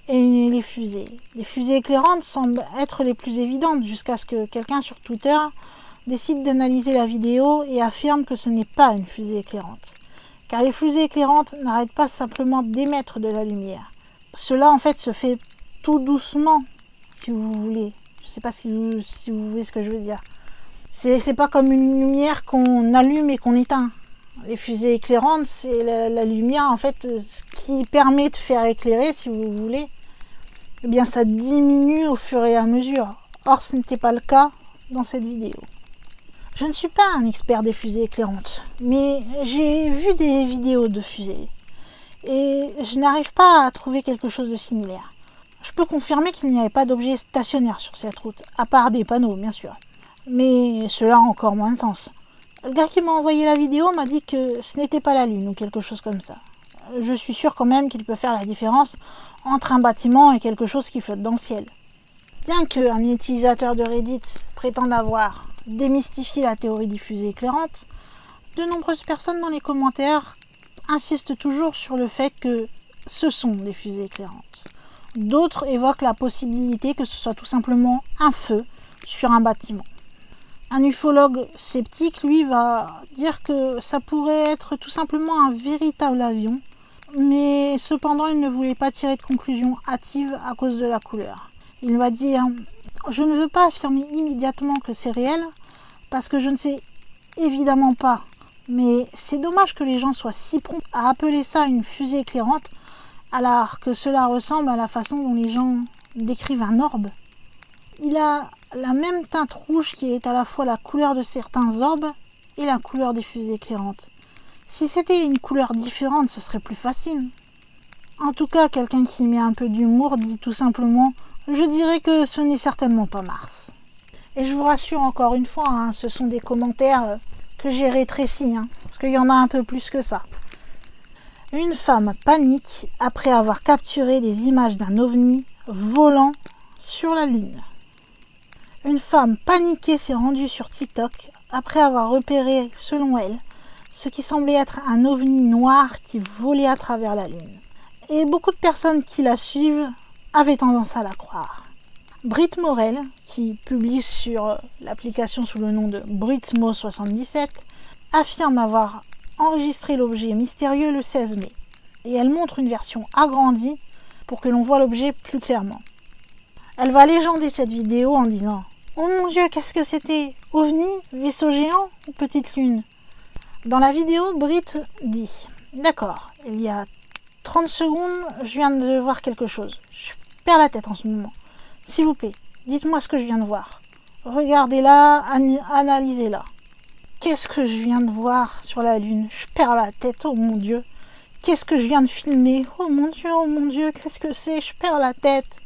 Speaker 1: et les fusées. Les fusées éclairantes semblent être les plus évidentes jusqu'à ce que quelqu'un sur Twitter décide d'analyser la vidéo et affirme que ce n'est pas une fusée éclairante. Car les fusées éclairantes n'arrêtent pas simplement d'émettre de la lumière. Cela en fait se fait tout doucement, si vous voulez. Je ne sais pas si vous voyez ce que je veux dire. C'est pas comme une lumière qu'on allume et qu'on éteint. Les fusées éclairantes, c'est la lumière, en fait, ce qui permet de faire éclairer, si vous voulez, eh bien ça diminue au fur et à mesure. Or, ce n'était pas le cas dans cette vidéo. Je ne suis pas un expert des fusées éclairantes, mais j'ai vu des vidéos de fusées, et je n'arrive pas à trouver quelque chose de similaire. Je peux confirmer qu'il n'y avait pas d'objet stationnaire sur cette route, à part des panneaux, bien sûr. mais cela a encore moins de sens. Le gars qui m'a envoyé la vidéo m'a dit que ce n'était pas la Lune ou quelque chose comme ça. Je suis sûr quand même qu'il peut faire la différence entre un bâtiment et quelque chose qui flotte dans le ciel. Bien qu'un utilisateur de Reddit prétende avoir démystifié la théorie des fusées éclairantes, de nombreuses personnes dans les commentaires insistent toujours sur le fait que ce sont des fusées éclairantes. D'autres évoquent la possibilité que ce soit tout simplement un feu sur un bâtiment. Un ufologue sceptique, lui, va dire que ça pourrait être tout simplement un véritable avion, mais cependant il ne voulait pas tirer de conclusion hâtive à cause de la couleur. Il va dire « Je ne veux pas affirmer immédiatement que c'est réel, parce que je ne sais évidemment pas, mais c'est dommage que les gens soient si prompts à appeler ça une fusée éclairante, alors que cela ressemble à la façon dont les gens décrivent un orbe. Il a la même teinte rouge qui est à la fois la couleur de certains orbes et la couleur des fusées éclairantes. Si c'était une couleur différente, ce serait plus facile. En tout cas, quelqu'un qui met un peu d'humour dit tout simplement « Je dirais que ce n'est certainement pas Mars ». Et je vous rassure encore une fois, hein, ce sont des commentaires que j'ai rétrécis, hein, parce qu'il y en a un peu plus que ça. Une femme panique après avoir capturé des images d'un ovni volant sur la Lune. Une femme paniquée s'est rendue sur TikTok après avoir repéré, selon elle, ce qui semblait être un ovni noir qui volait à travers la Lune. Et beaucoup de personnes qui la suivent avaient tendance à la croire. Brit Morel, qui publie sur l'application sous le nom de Britmo77, affirme avoir enregistré l'objet mystérieux le 16 mai. Et elle montre une version agrandie pour que l'on voit l'objet plus clairement. Elle va légender cette vidéo en disant « Oh mon Dieu, qu'est-ce que c'était? OVNI, vaisseau géant ou petite lune ?» Dans la vidéo, Brit dit « D'accord, il y a 30 secondes, je viens de voir quelque chose. Je perds la tête en ce moment. S'il vous plaît, dites-moi ce que je viens de voir. Regardez-la, analysez-la. Qu'est-ce que je viens de voir sur la Lune? Je perds la tête, oh mon Dieu. Qu'est-ce que je viens de filmer? Oh mon Dieu, qu'est-ce que c'est? Je perds la tête. »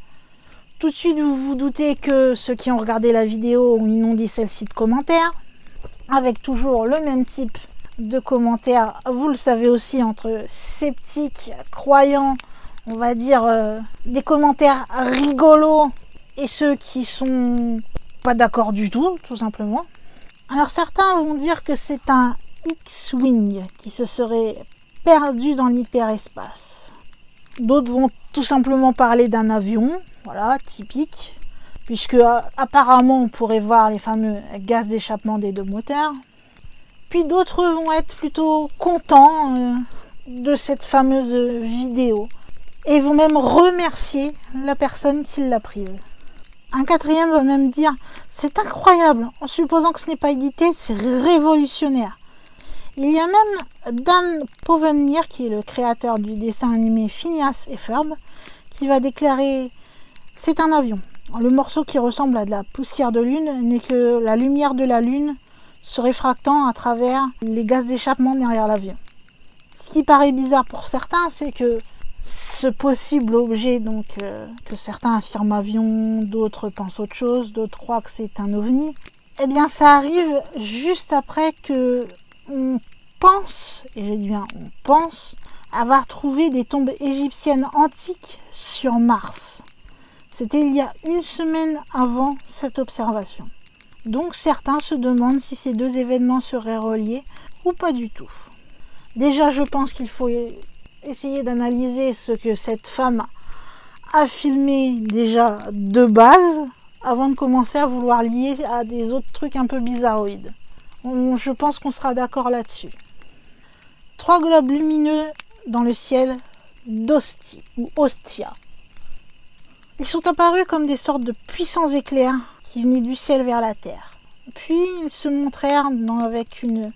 Speaker 1: Tout de suite, vous vous doutez que ceux qui ont regardé la vidéo ont inondé celle-ci de commentaires, avec toujours le même type de commentaires, vous le savez aussi, entre sceptiques, croyants, on va dire des commentaires rigolos, et ceux qui sont pas d'accord du tout simplement. Alors certains vont dire que c'est un X-Wing qui se serait perdu dans l'hyperespace. D'autres vont tout simplement parler d'un avion, voilà, typique, puisque apparemment on pourrait voir les fameux gaz d'échappement des deux moteurs. Puis d'autres vont être plutôt contents de cette fameuse vidéo et vont même remercier la personne qui l'a prise. Un quatrième va même dire « C'est incroyable, en supposant que ce n'est pas édité, c'est révolutionnaire ». Il y a même Dan Povenmire, qui est le créateur du dessin animé Phineas et Ferb, qui va déclarer « C'est un avion. Le morceau qui ressemble à de la poussière de lune n'est que la lumière de la lune se réfractant à travers les gaz d'échappement derrière l'avion. » Ce qui paraît bizarre pour certains, c'est que ce possible objet, donc que certains affirment avion, d'autres pensent autre chose, d'autres croient que c'est un ovni, eh bien ça arrive juste après que on pense, et je dis bien on pense, avoir trouvé des tombes égyptiennes antiques sur Mars. C'était il y a une semaine avant cette observation. Donc certains se demandent si ces deux événements seraient reliés ou pas du tout. Déjà, je pense qu'il faut essayer d'analyser ce que cette femme a filmé déjà de base avant de commencer à vouloir lier à des autres trucs un peu bizarroïdes. Je pense qu'on sera d'accord là-dessus. 3 globes lumineux dans le ciel d'Ostia, ou Ostia. Ils sont apparus comme des sortes de puissants éclairs qui venaient du ciel vers la terre. Puis ils se montrèrent avec une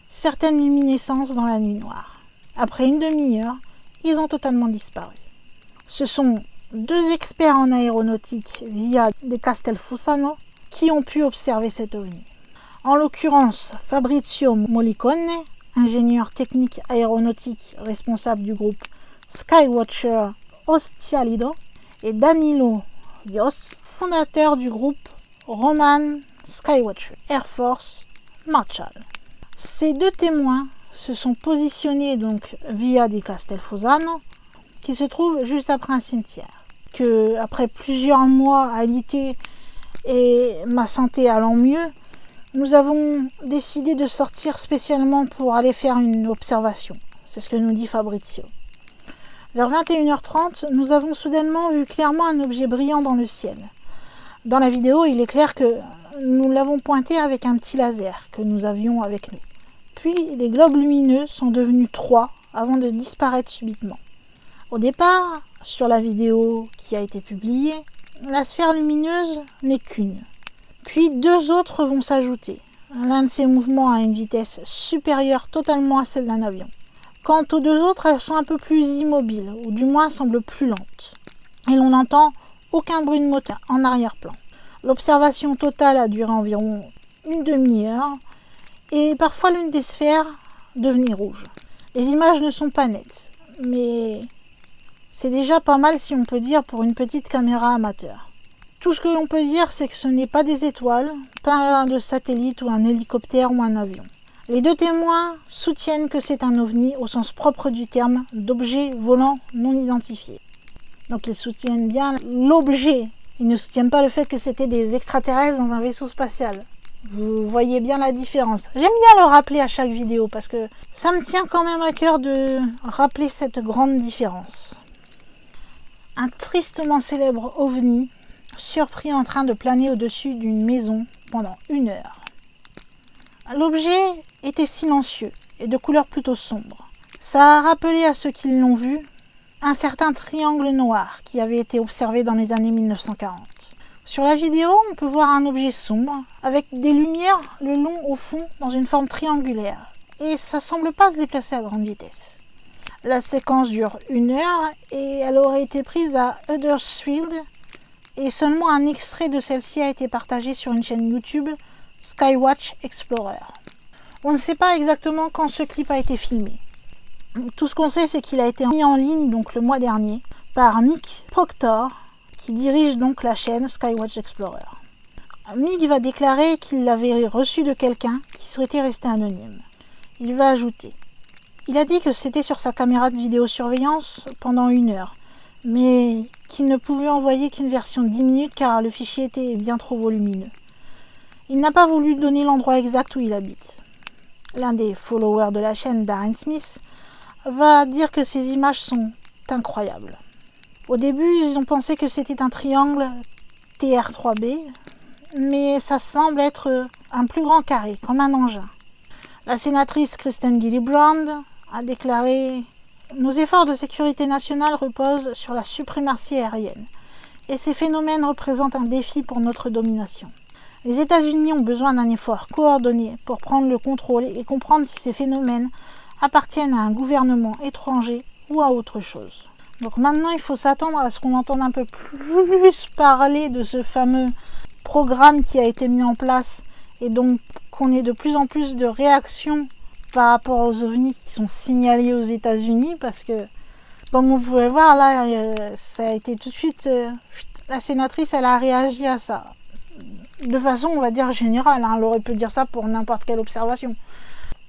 Speaker 1: certaine luminescence dans la nuit noire. Après une demi-heure, ils ont totalement disparu. Ce sont 2 experts en aéronautique via des Castelfussano qui ont pu observer cet ovni. En l'occurrence, Fabrizio Mollicone, ingénieur technique aéronautique responsable du groupe Skywatcher Ostialido, et Danilo Yost, fondateur du groupe Roman Skywatch Air Force Marshall. Ces deux témoins se sont positionnés donc via di Castelfossano, qui se trouve juste après un cimetière. Que après plusieurs mois alités et ma santé allant mieux, nous avons décidé de sortir spécialement pour aller faire une observation. C'est ce que nous dit Fabrizio. Vers 21h30, nous avons soudainement vu clairement un objet brillant dans le ciel. Dans la vidéo, il est clair que nous l'avons pointé avec un petit laser que nous avions avec nous. Puis les globes lumineux sont devenus 3 avant de disparaître subitement. Au départ, sur la vidéo qui a été publiée, la sphère lumineuse n'est qu'une. Puis 2 autres vont s'ajouter. L'un de ces mouvements a une vitesse supérieure totalement à celle d'un avion. Quant aux 2 autres, elles sont un peu plus immobiles, ou du moins semblent plus lentes. Et l'on n'entend aucun bruit de moteur en arrière-plan. L'observation totale a duré environ une demi-heure, et parfois l'une des sphères devenait rouge. Les images ne sont pas nettes, mais c'est déjà pas mal si on peut dire pour une petite caméra amateur. Tout ce que l'on peut dire, c'est que ce n'est pas des étoiles, pas de satellite ou un hélicoptère ou un avion. Les 2 témoins soutiennent que c'est un ovni au sens propre du terme d'objet volant non identifié. Donc ils soutiennent bien l'objet, ils ne soutiennent pas le fait que c'était des extraterrestres dans un vaisseau spatial. Vous voyez bien la différence. J'aime bien le rappeler à chaque vidéo parce que ça me tient quand même à cœur de rappeler cette grande différence. Un tristement célèbre ovni surpris en train de planer au-dessus d'une maison pendant 1 heure. L'objet était silencieux et de couleur plutôt sombre. Ça a rappelé à ceux qui l'ont vu un certain triangle noir qui avait été observé dans les années 1940. Sur la vidéo, on peut voir un objet sombre avec des lumières le long au fond dans une forme triangulaire et ça semble pas se déplacer à grande vitesse. La séquence dure 1 heure et elle aurait été prise à Huddersfield et seulement un extrait de celle-ci a été partagé sur une chaîne YouTube Skywatch Explorer. On ne sait pas exactement quand ce clip a été filmé. Tout ce qu'on sait, c'est qu'il a été mis en ligne donc le mois dernier par Mick Proctor, qui dirige donc la chaîne Skywatch Explorer. Mick va déclarer qu'il l'avait reçu de quelqu'un qui souhaitait rester anonyme. Il va ajouter: il a dit que c'était sur sa caméra de vidéosurveillance pendant 1 heure, mais qu'il ne pouvait envoyer qu'une version de 10 minutes car le fichier était bien trop volumineux. Il n'a pas voulu donner l'endroit exact où il habite. L'un des followers de la chaîne, Darren Smith, va dire que ces images sont incroyables. Au début, ils ont pensé que c'était un triangle TR3B, mais ça semble être un plus grand carré, comme un engin. La sénatrice Kristen Gillibrand a déclaré: nos efforts de sécurité nationale reposent sur la suprématie aérienne, et ces phénomènes représentent un défi pour notre domination. Les États-Unis ont besoin d'un effort coordonné pour prendre le contrôle et comprendre si ces phénomènes appartiennent à un gouvernement étranger ou à autre chose. Donc maintenant, il faut s'attendre à ce qu'on entende un peu plus parler de ce fameux programme qui a été mis en place et donc qu'on ait de plus en plus de réactions par rapport aux ovnis qui sont signalés aux États-Unis, parce que, comme vous pouvez voir, là, ça a été tout de suite... la sénatrice, elle a réagi à ça. De façon, on va dire, générale. Elle aurait pu dire ça pour n'importe quelle observation.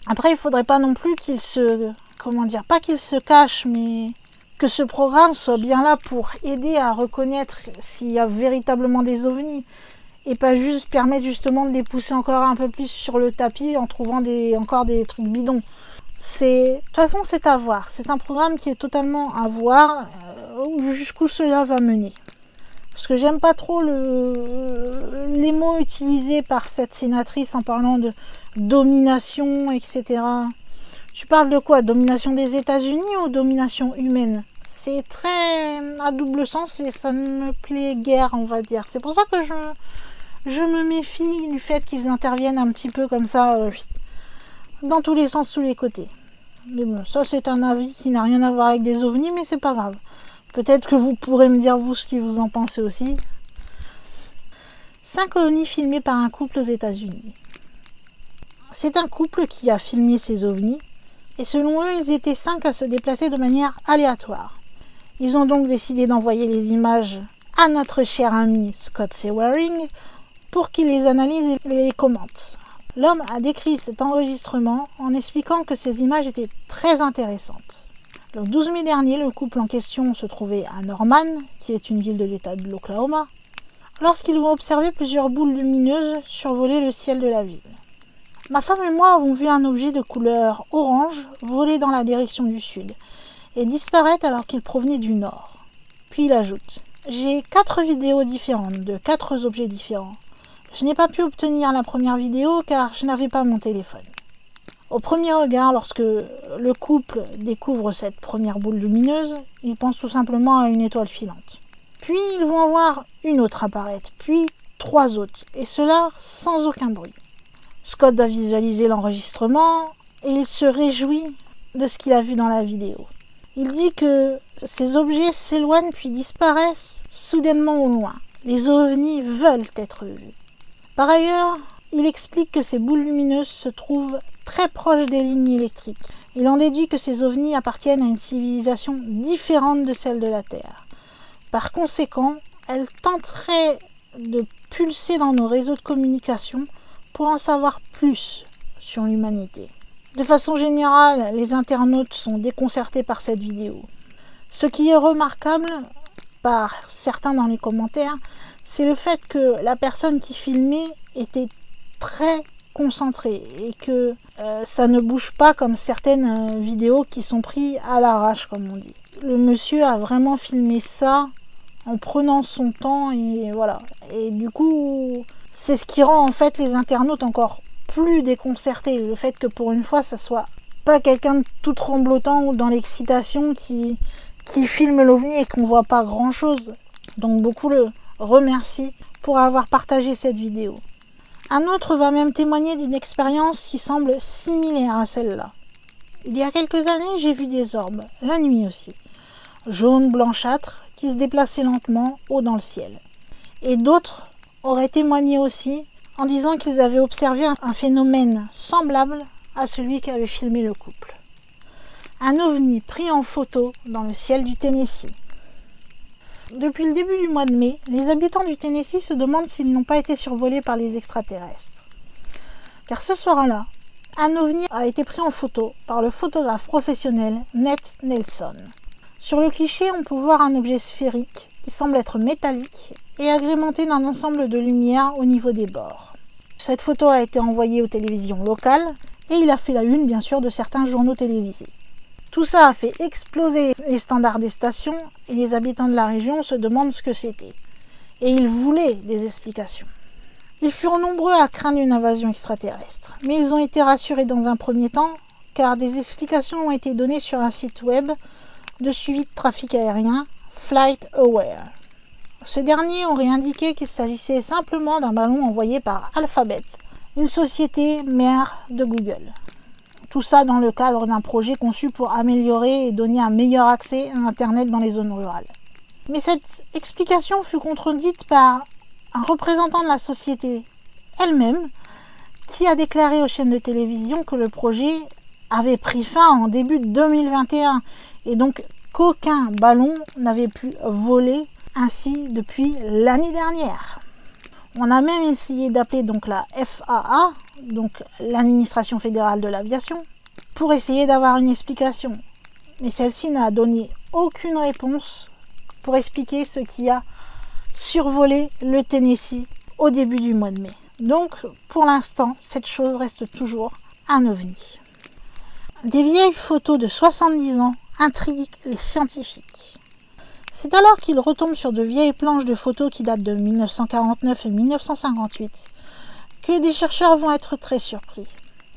Speaker 1: Après, il ne faudrait pas non plus qu'il se... Comment dire? Pas qu'il se cache, mais que ce programme soit bien là pour aider à reconnaître s'il y a véritablement des ovnis. Et pas juste permettre justement de les pousser encore un peu plus sur le tapis en trouvant encore des trucs bidons. De toute façon, c'est à voir. C'est un programme qui est totalement à voir jusqu'où cela va mener. Parce que j'aime pas trop les mots utilisés par cette sénatrice en parlant de domination, etc. Tu parles de quoi? Domination des États-Unis ou domination humaine? C'est très à double sens et ça ne me plaît guère, on va dire. C'est pour ça que je me méfie du fait qu'ils interviennent un petit peu comme ça, dans tous les sens, tous les côtés. Mais bon, ça c'est un avis qui n'a rien à voir avec des ovnis, mais c'est pas grave. Peut-être que vous pourrez me dire vous ce que vous en pensez aussi. 5 ovnis filmés par un couple aux États-Unis. C'est un couple qui a filmé ces ovnis, et selon eux, ils étaient 5 à se déplacer de manière aléatoire. Ils ont donc décidé d'envoyer les images à notre cher ami Scott Swearing pour qu'il les analyse et les commente. L'homme a décrit cet enregistrement en expliquant que ces images étaient très intéressantes. Le 12 mai dernier, le couple en question se trouvait à Norman, qui est une ville de l'État de l'Oklahoma, lorsqu'ils ont observé plusieurs boules lumineuses survoler le ciel de la ville. Ma femme et moi avons vu un objet de couleur orange voler dans la direction du sud et disparaître alors qu'il provenait du nord. Puis il ajoute « J'ai 4 vidéos différentes de 4 objets différents. Je n'ai pas pu obtenir la première vidéo car je n'avais pas mon téléphone. » Au premier regard, lorsque le couple découvre cette première boule lumineuse, ils pensent tout simplement à une étoile filante. Puis ils vont en voir une autre apparaître, puis 3 autres, et cela sans aucun bruit. Scott a visualisé l'enregistrement et il se réjouit de ce qu'il a vu dans la vidéo. Il dit que ces objets s'éloignent puis disparaissent soudainement au loin. Les ovnis veulent être vus. Par ailleurs, il explique que ces boules lumineuses se trouvent très proches des lignes électriques. Il en déduit que ces ovnis appartiennent à une civilisation différente de celle de la Terre. Par conséquent, elles tenteraient de pulser dans nos réseaux de communication pour en savoir plus sur l'humanité. De façon générale, les internautes sont déconcertés par cette vidéo. Ce qui est remarquable, par certains dans les commentaires, c'est le fait que la personne qui filmait était très concentrée et que ça ne bouge pas comme certaines vidéos qui sont prises à l'arrache, comme on dit. Le monsieur a vraiment filmé ça en prenant son temps et voilà. Et du coup, c'est ce qui rend en fait les internautes encore plus déconcertés. Le fait que pour une fois, ça soit pas quelqu'un de tout tremblotant ou dans l'excitation qui filme l'OVNI et qu'on voit pas grand chose. Donc beaucoup le remercient pour avoir partagé cette vidéo. Un autre va même témoigner d'une expérience qui semble similaire à celle-là. Il y a quelques années, j'ai vu des orbes, la nuit aussi, jaunes, blanchâtres, qui se déplaçaient lentement haut dans le ciel. Et d'autres auraient témoigné aussi en disant qu'ils avaient observé un phénomène semblable à celui qu'avait filmé le couple. Un ovni pris en photo dans le ciel du Tennessee. Depuis le début du mois de mai, les habitants du Tennessee se demandent s'ils n'ont pas été survolés par les extraterrestres. Car ce soir-là, un ovni a été pris en photo par le photographe professionnel Ned Nelson. Sur le cliché, on peut voir un objet sphérique qui semble être métallique et agrémenté d'un ensemble de lumières au niveau des bords. Cette photo a été envoyée aux télévisions locales et il a fait la une, bien sûr, de certains journaux télévisés. Tout ça a fait exploser les standards des stations et les habitants de la région se demandent ce que c'était. Et ils voulaient des explications. Ils furent nombreux à craindre une invasion extraterrestre, mais ils ont été rassurés dans un premier temps car des explications ont été données sur un site web de suivi de trafic aérien, FlightAware. Ce dernier aurait indiqué qu'il s'agissait simplement d'un ballon envoyé par Alphabet, une société mère de Google. Tout ça dans le cadre d'un projet conçu pour améliorer et donner un meilleur accès à Internet dans les zones rurales. Mais cette explication fut contredite par un représentant de la société elle-même qui a déclaré aux chaînes de télévision que le projet avait pris fin en début de 2021 et donc qu'aucun ballon n'avait pu voler ainsi depuis l'année dernière. On a même essayé d'appeler donc la FAA, donc l'administration fédérale de l'aviation, pour essayer d'avoir une explication. Mais celle-ci n'a donné aucune réponse pour expliquer ce qui a survolé le Tennessee au début du mois de mai. Donc, pour l'instant, cette chose reste toujours un ovni. Des vieilles photos de 70 ans intriguent les scientifiques. C'est alors qu'ils retombent sur de vieilles planches de photos qui datent de 1949 et 1958 que des chercheurs vont être très surpris.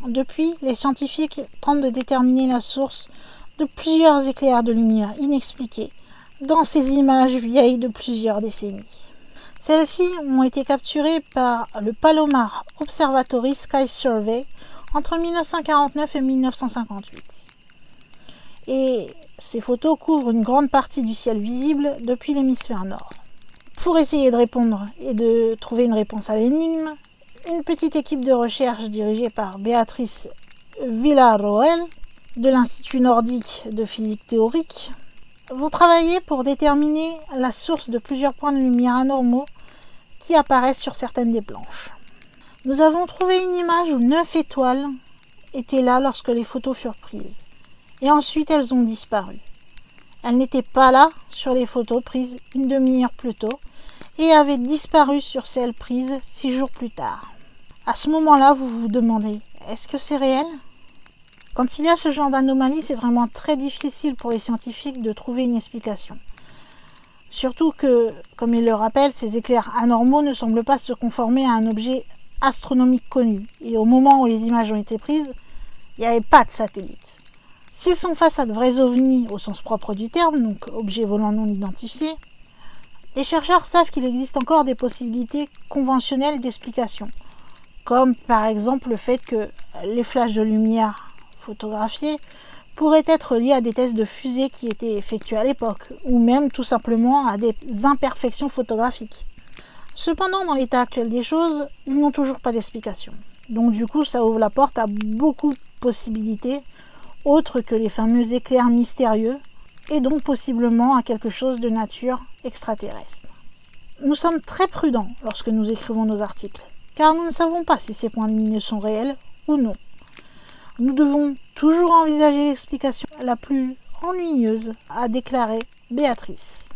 Speaker 1: Depuis, les scientifiques tentent de déterminer la source de plusieurs éclairs de lumière inexpliqués dans ces images vieilles de plusieurs décennies. Celles-ci ont été capturées par le Palomar Observatory Sky Survey entre 1949 et 1958. Et ces photos couvrent une grande partie du ciel visible depuis l'hémisphère nord. Pour essayer de répondre et de trouver une réponse à l'énigme, une petite équipe de recherche dirigée par Béatrice Villarroel de l'Institut nordique de physique théorique vont travailler pour déterminer la source de plusieurs points de lumière anormaux qui apparaissent sur certaines des planches. Nous avons trouvé une image où 9 étoiles étaient là lorsque les photos furent prises. Et ensuite, elles ont disparu. Elles n'étaient pas là sur les photos prises une demi-heure plus tôt et avaient disparu sur celles prises 6 jours plus tard. À ce moment-là, vous vous demandez, est-ce que c'est réel ? Quand il y a ce genre d'anomalie, c'est vraiment très difficile pour les scientifiques de trouver une explication. Surtout que, comme il le rappelle, ces éclairs anormaux ne semblent pas se conformer à un objet astronomique connu. Et au moment où les images ont été prises, il n'y avait pas de satellite. S'ils sont face à de vrais ovnis au sens propre du terme, donc objets volants non identifiés, les chercheurs savent qu'il existe encore des possibilités conventionnelles d'explication, comme par exemple le fait que les flashs de lumière photographiés pourraient être liés à des tests de fusée qui étaient effectués à l'époque, ou même tout simplement à des imperfections photographiques. Cependant, dans l'état actuel des choses, ils n'ont toujours pas d'explication. Donc du coup, ça ouvre la porte à beaucoup de possibilités, autres que les fameux éclairs mystérieux, et donc possiblement à quelque chose de nature extraterrestre. Nous sommes très prudents lorsque nous écrivons nos articles, car nous ne savons pas si ces points lumineux sont réels ou non. Nous devons toujours envisager l'explication la plus ennuyeuse, a déclaré Béatrice.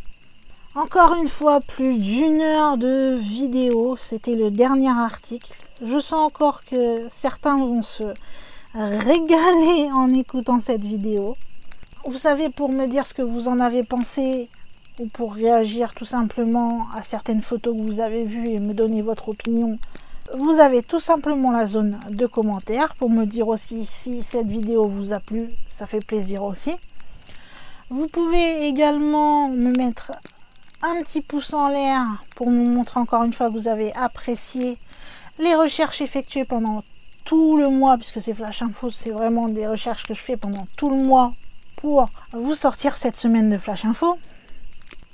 Speaker 1: Encore une fois, plus d'1 heure de vidéo, c'était le dernier article. Je sens encore que certains vont se régaler en écoutant cette vidéo. Vous savez, pour me dire ce que vous en avez pensé, ou pour réagir tout simplement à certaines photos que vous avez vues et me donner votre opinion, vous avez tout simplement la zone de commentaires pour me dire aussi si cette vidéo vous a plu, ça fait plaisir aussi. Vous pouvez également me mettre un petit pouce en l'air pour me montrer encore une fois que vous avez apprécié les recherches effectuées pendant tout le mois, puisque c'est Flash Info, c'est vraiment des recherches que je fais pendant tout le mois pour vous sortir cette semaine de Flash Info.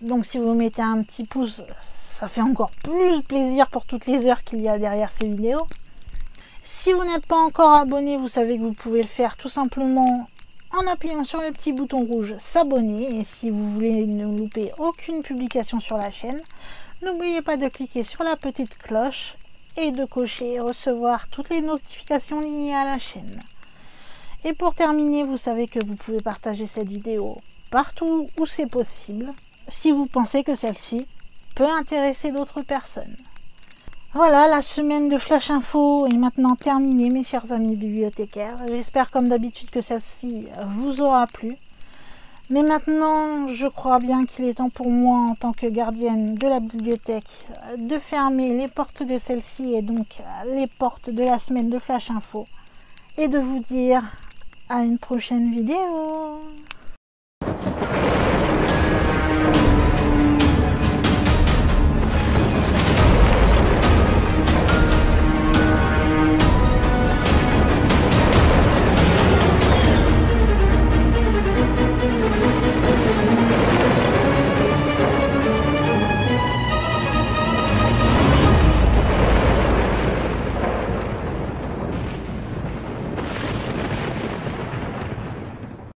Speaker 1: Donc si vous mettez un petit pouce, ça fait encore plus plaisir pour toutes les heures qu'il y a derrière ces vidéos. Si vous n'êtes pas encore abonné, vous savez que vous pouvez le faire tout simplement en appuyant sur le petit bouton rouge s'abonner. Et si vous voulez ne louper aucune publication sur la chaîne, n'oubliez pas de cliquer sur la petite cloche et de cocher recevoir toutes les notifications liées à la chaîne. Et pour terminer, vous savez que vous pouvez partager cette vidéo partout où c'est possible, si vous pensez que celle-ci peut intéresser d'autres personnes. Voilà, la semaine de Flash Info est maintenant terminée, mes chers amis bibliothécaires. J'espère comme d'habitude que celle-ci vous aura plu. Mais maintenant, je crois bien qu'il est temps pour moi, en tant que gardienne de la bibliothèque, de fermer les portes de celle-ci et donc les portes de la semaine de Flash Info. Et de vous dire à une prochaine vidéo.